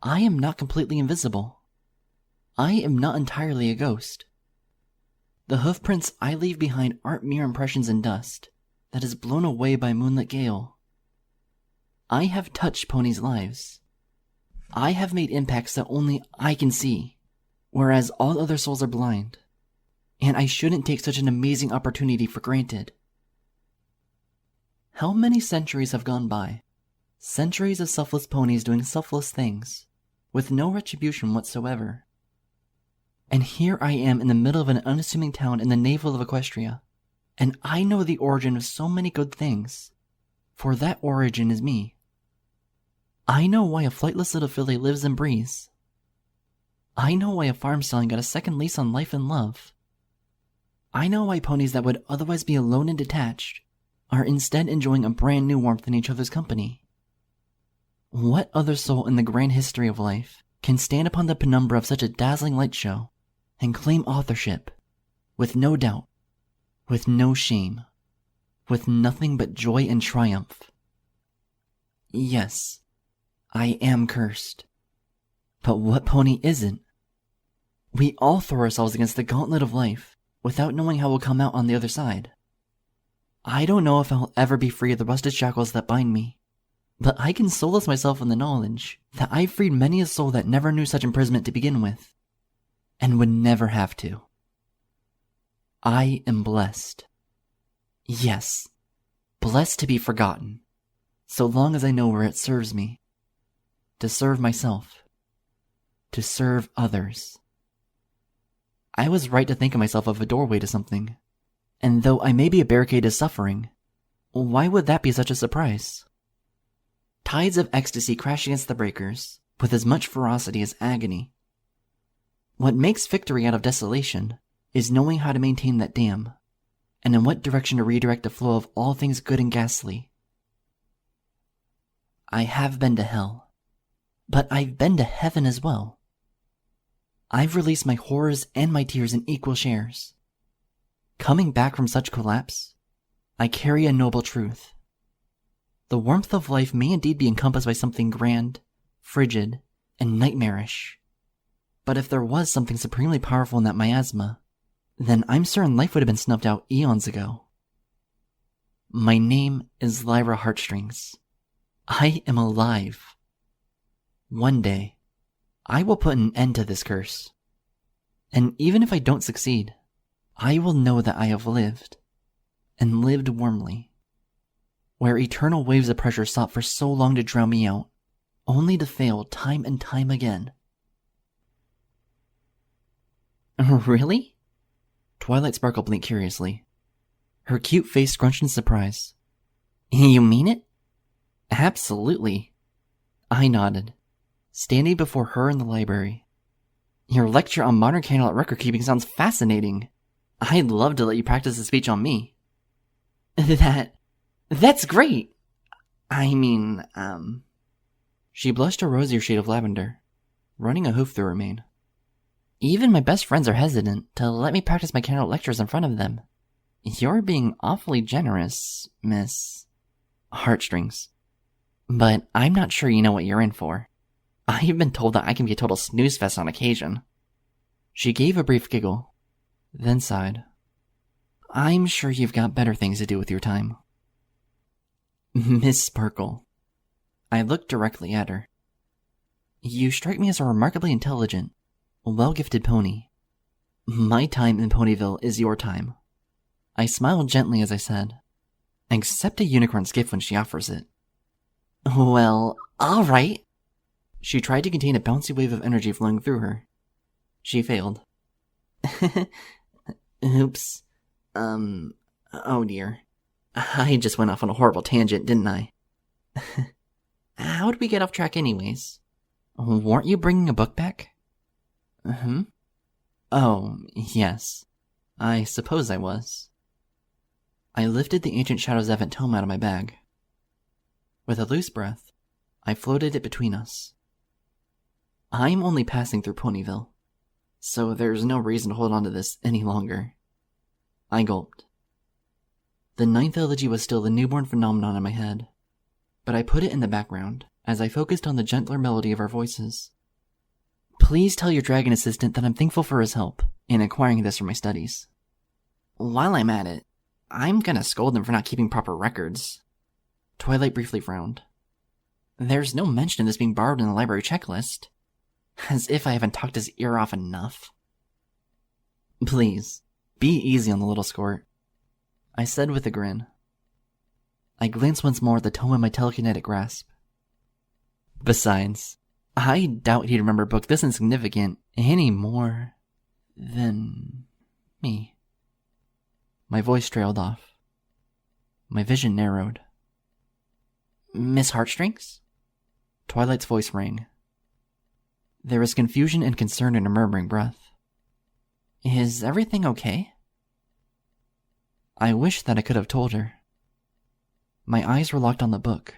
I am not completely invisible. I am not entirely a ghost. The hoofprints I leave behind aren't mere impressions in dust that is blown away by a moonlit gale. I have touched ponies' lives. I have made impacts that only I can see, whereas all other souls are blind. And I shouldn't take such an amazing opportunity for granted. How many centuries have gone by Centuries of selfless ponies doing selfless things, with no retribution whatsoever. And here I am in the middle of an unassuming town in the navel of Equestria, and I know the origin of so many good things, for that origin is me. I know why a flightless little filly lives and breathes. I know why a farm stallion got a second lease on life and love. I know why ponies that would otherwise be alone and detached are instead enjoying a brand new warmth in each other's company. What other soul in the grand history of life can stand upon the penumbra of such a dazzling light show and claim authorship, with no doubt, with no shame, with nothing but joy and triumph? Yes, I am cursed. But what pony isn't? We all throw ourselves against the gauntlet of life without knowing how we'll come out on the other side. I don't know if I'll ever be free of the rusted shackles that bind me, but I can solace myself in the knowledge that I've freed many a soul that never knew such imprisonment to begin with, and would never have to. I am blessed. Yes, blessed to be forgotten, so long as I know where it serves me. To serve myself. To serve others. I was right to think of myself as a doorway to something, and though I may be a barricade to suffering, why would that be such a surprise? Tides of ecstasy crash against the breakers with as much ferocity as agony. What makes victory out of desolation is knowing how to maintain that dam, and in what direction to redirect the flow of all things good and ghastly. I have been to hell, but I've been to heaven as well. I've released my horrors and my tears in equal shares. Coming back from such collapse, I carry a noble truth. The warmth of life may indeed be encompassed by something grand, frigid, and nightmarish. But if there was something supremely powerful in that miasma, then I'm certain life would have been snuffed out eons ago. My name is Lyra Heartstrings. I am alive. One day, I will put an end to this curse. And even if I don't succeed, I will know that I have lived, and lived warmly, where eternal waves of pressure sought for so long to drown me out, only to fail time and time again. Really? Twilight Sparkle blinked curiously. Her cute face scrunched in surprise. You mean it? Absolutely. I nodded, standing before her in the library. Your lecture on modern candlelit record keeping sounds fascinating. I'd love to let you practice a speech on me. That's great! She blushed a rosier shade of lavender, running a hoof through her mane. Even my best friends are hesitant to let me practice my candlelit lectures in front of them. You're being awfully generous, Miss Heartstrings. But I'm not sure you know what you're in for. I've been told that I can be a total snooze fest on occasion. She gave a brief giggle, then sighed. I'm sure you've got better things to do with your time. Miss Sparkle. I looked directly at her. You strike me as a remarkably intelligent, well-gifted pony. My time in Ponyville is your time. I smiled gently as I said, accept a unicorn's gift when she offers it. Well, all right. She tried to contain a bouncy wave of energy flowing through her. She failed. Oops. Oh dear. I just went off on a horrible tangent, didn't I? How did we get off track anyways? Weren't you bringing a book back? Oh, yes. I suppose I was. I lifted the Ancient Shadows Event tome out of my bag. With a loose breath, I floated it between us. I'm only passing through Ponyville, so there's no reason to hold on to this any longer. I gulped. The ninth elegy was still the newborn phenomenon in my head, but I put it in the background as I focused on the gentler melody of our voices. Please tell your dragon assistant that I'm thankful for his help in acquiring this for my studies. While I'm at it, I'm gonna scold him for not keeping proper records. Twilight briefly frowned. There's no mention of this being borrowed in the library checklist. As if I haven't talked his ear off enough. Please, be easy on the little squirt, I said with a grin. I glanced once more at the tome in my telekinetic grasp, Besides, I doubt he'd remember a book this insignificant any more than me. My voice trailed off. My vision narrowed. Miss Heartstrings? Twilight's voice rang. There was confusion and concern in her murmuring breath. Is everything okay? I wish that I could have told her. My eyes were locked on the book.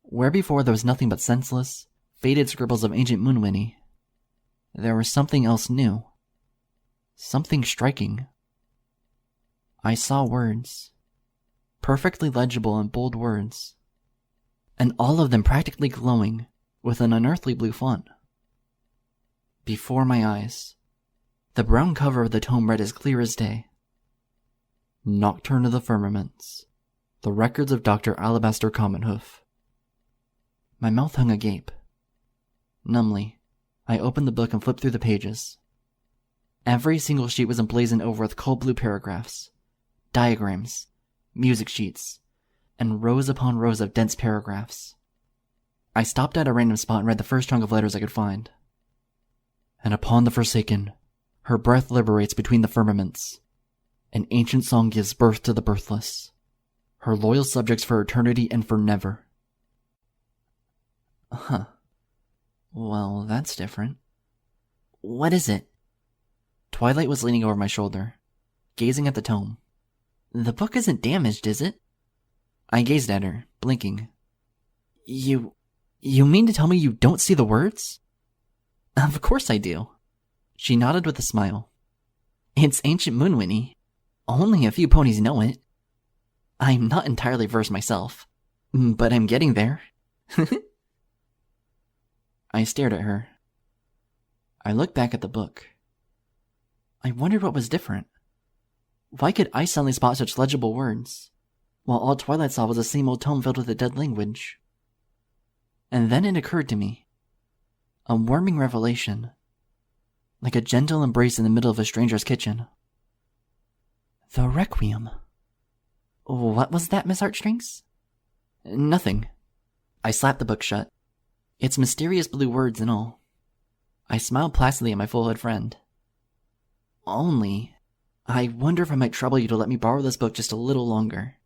Where before there was nothing but senseless, faded scribbles of ancient Moonwinnie, there was something else new. Something striking. I saw words. Perfectly legible and bold words. And all of them practically glowing with an unearthly blue font. Before my eyes, the brown cover of the tome read as clear as day. Nocturne of the Firmaments. The Records of Dr. Alabaster Commonhoof. My mouth hung agape. Numbly, I opened the book and flipped through the pages. Every single sheet was emblazoned over with cold blue paragraphs, diagrams, music sheets, and rows upon rows of dense paragraphs. I stopped at a random spot and read the first chunk of letters I could find. And upon the forsaken, her breath liberates between the firmaments. An ancient song gives birth to the birthless. Her loyal subjects for eternity and for never. Huh. Well, that's different. What is it? Twilight was leaning over my shoulder, gazing at the tome. The book isn't damaged, is it? I gazed at her, blinking. You mean to tell me you don't see the words? Of course I do. She nodded with a smile. It's ancient Moonwinnie. Only a few ponies know it. I'm not entirely versed myself, but I'm getting there. I stared at her. I looked back at the book. I wondered what was different. Why could I suddenly spot such legible words, while all Twilight saw was the same old tome filled with a dead language? And then it occurred to me. A warming revelation. Like a gentle embrace in the middle of a stranger's kitchen. The Requiem. What was that, Miss Heartstrings? Nothing. I slapped the book shut. Its mysterious blue words and all. I smiled placidly at my full-head friend. Only, I wonder if I might trouble you to let me borrow this book just a little longer.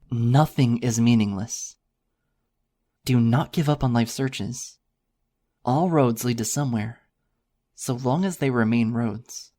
Nothing is meaningless. Do not give up on life's searches. All roads lead to somewhere, so long as they remain roads.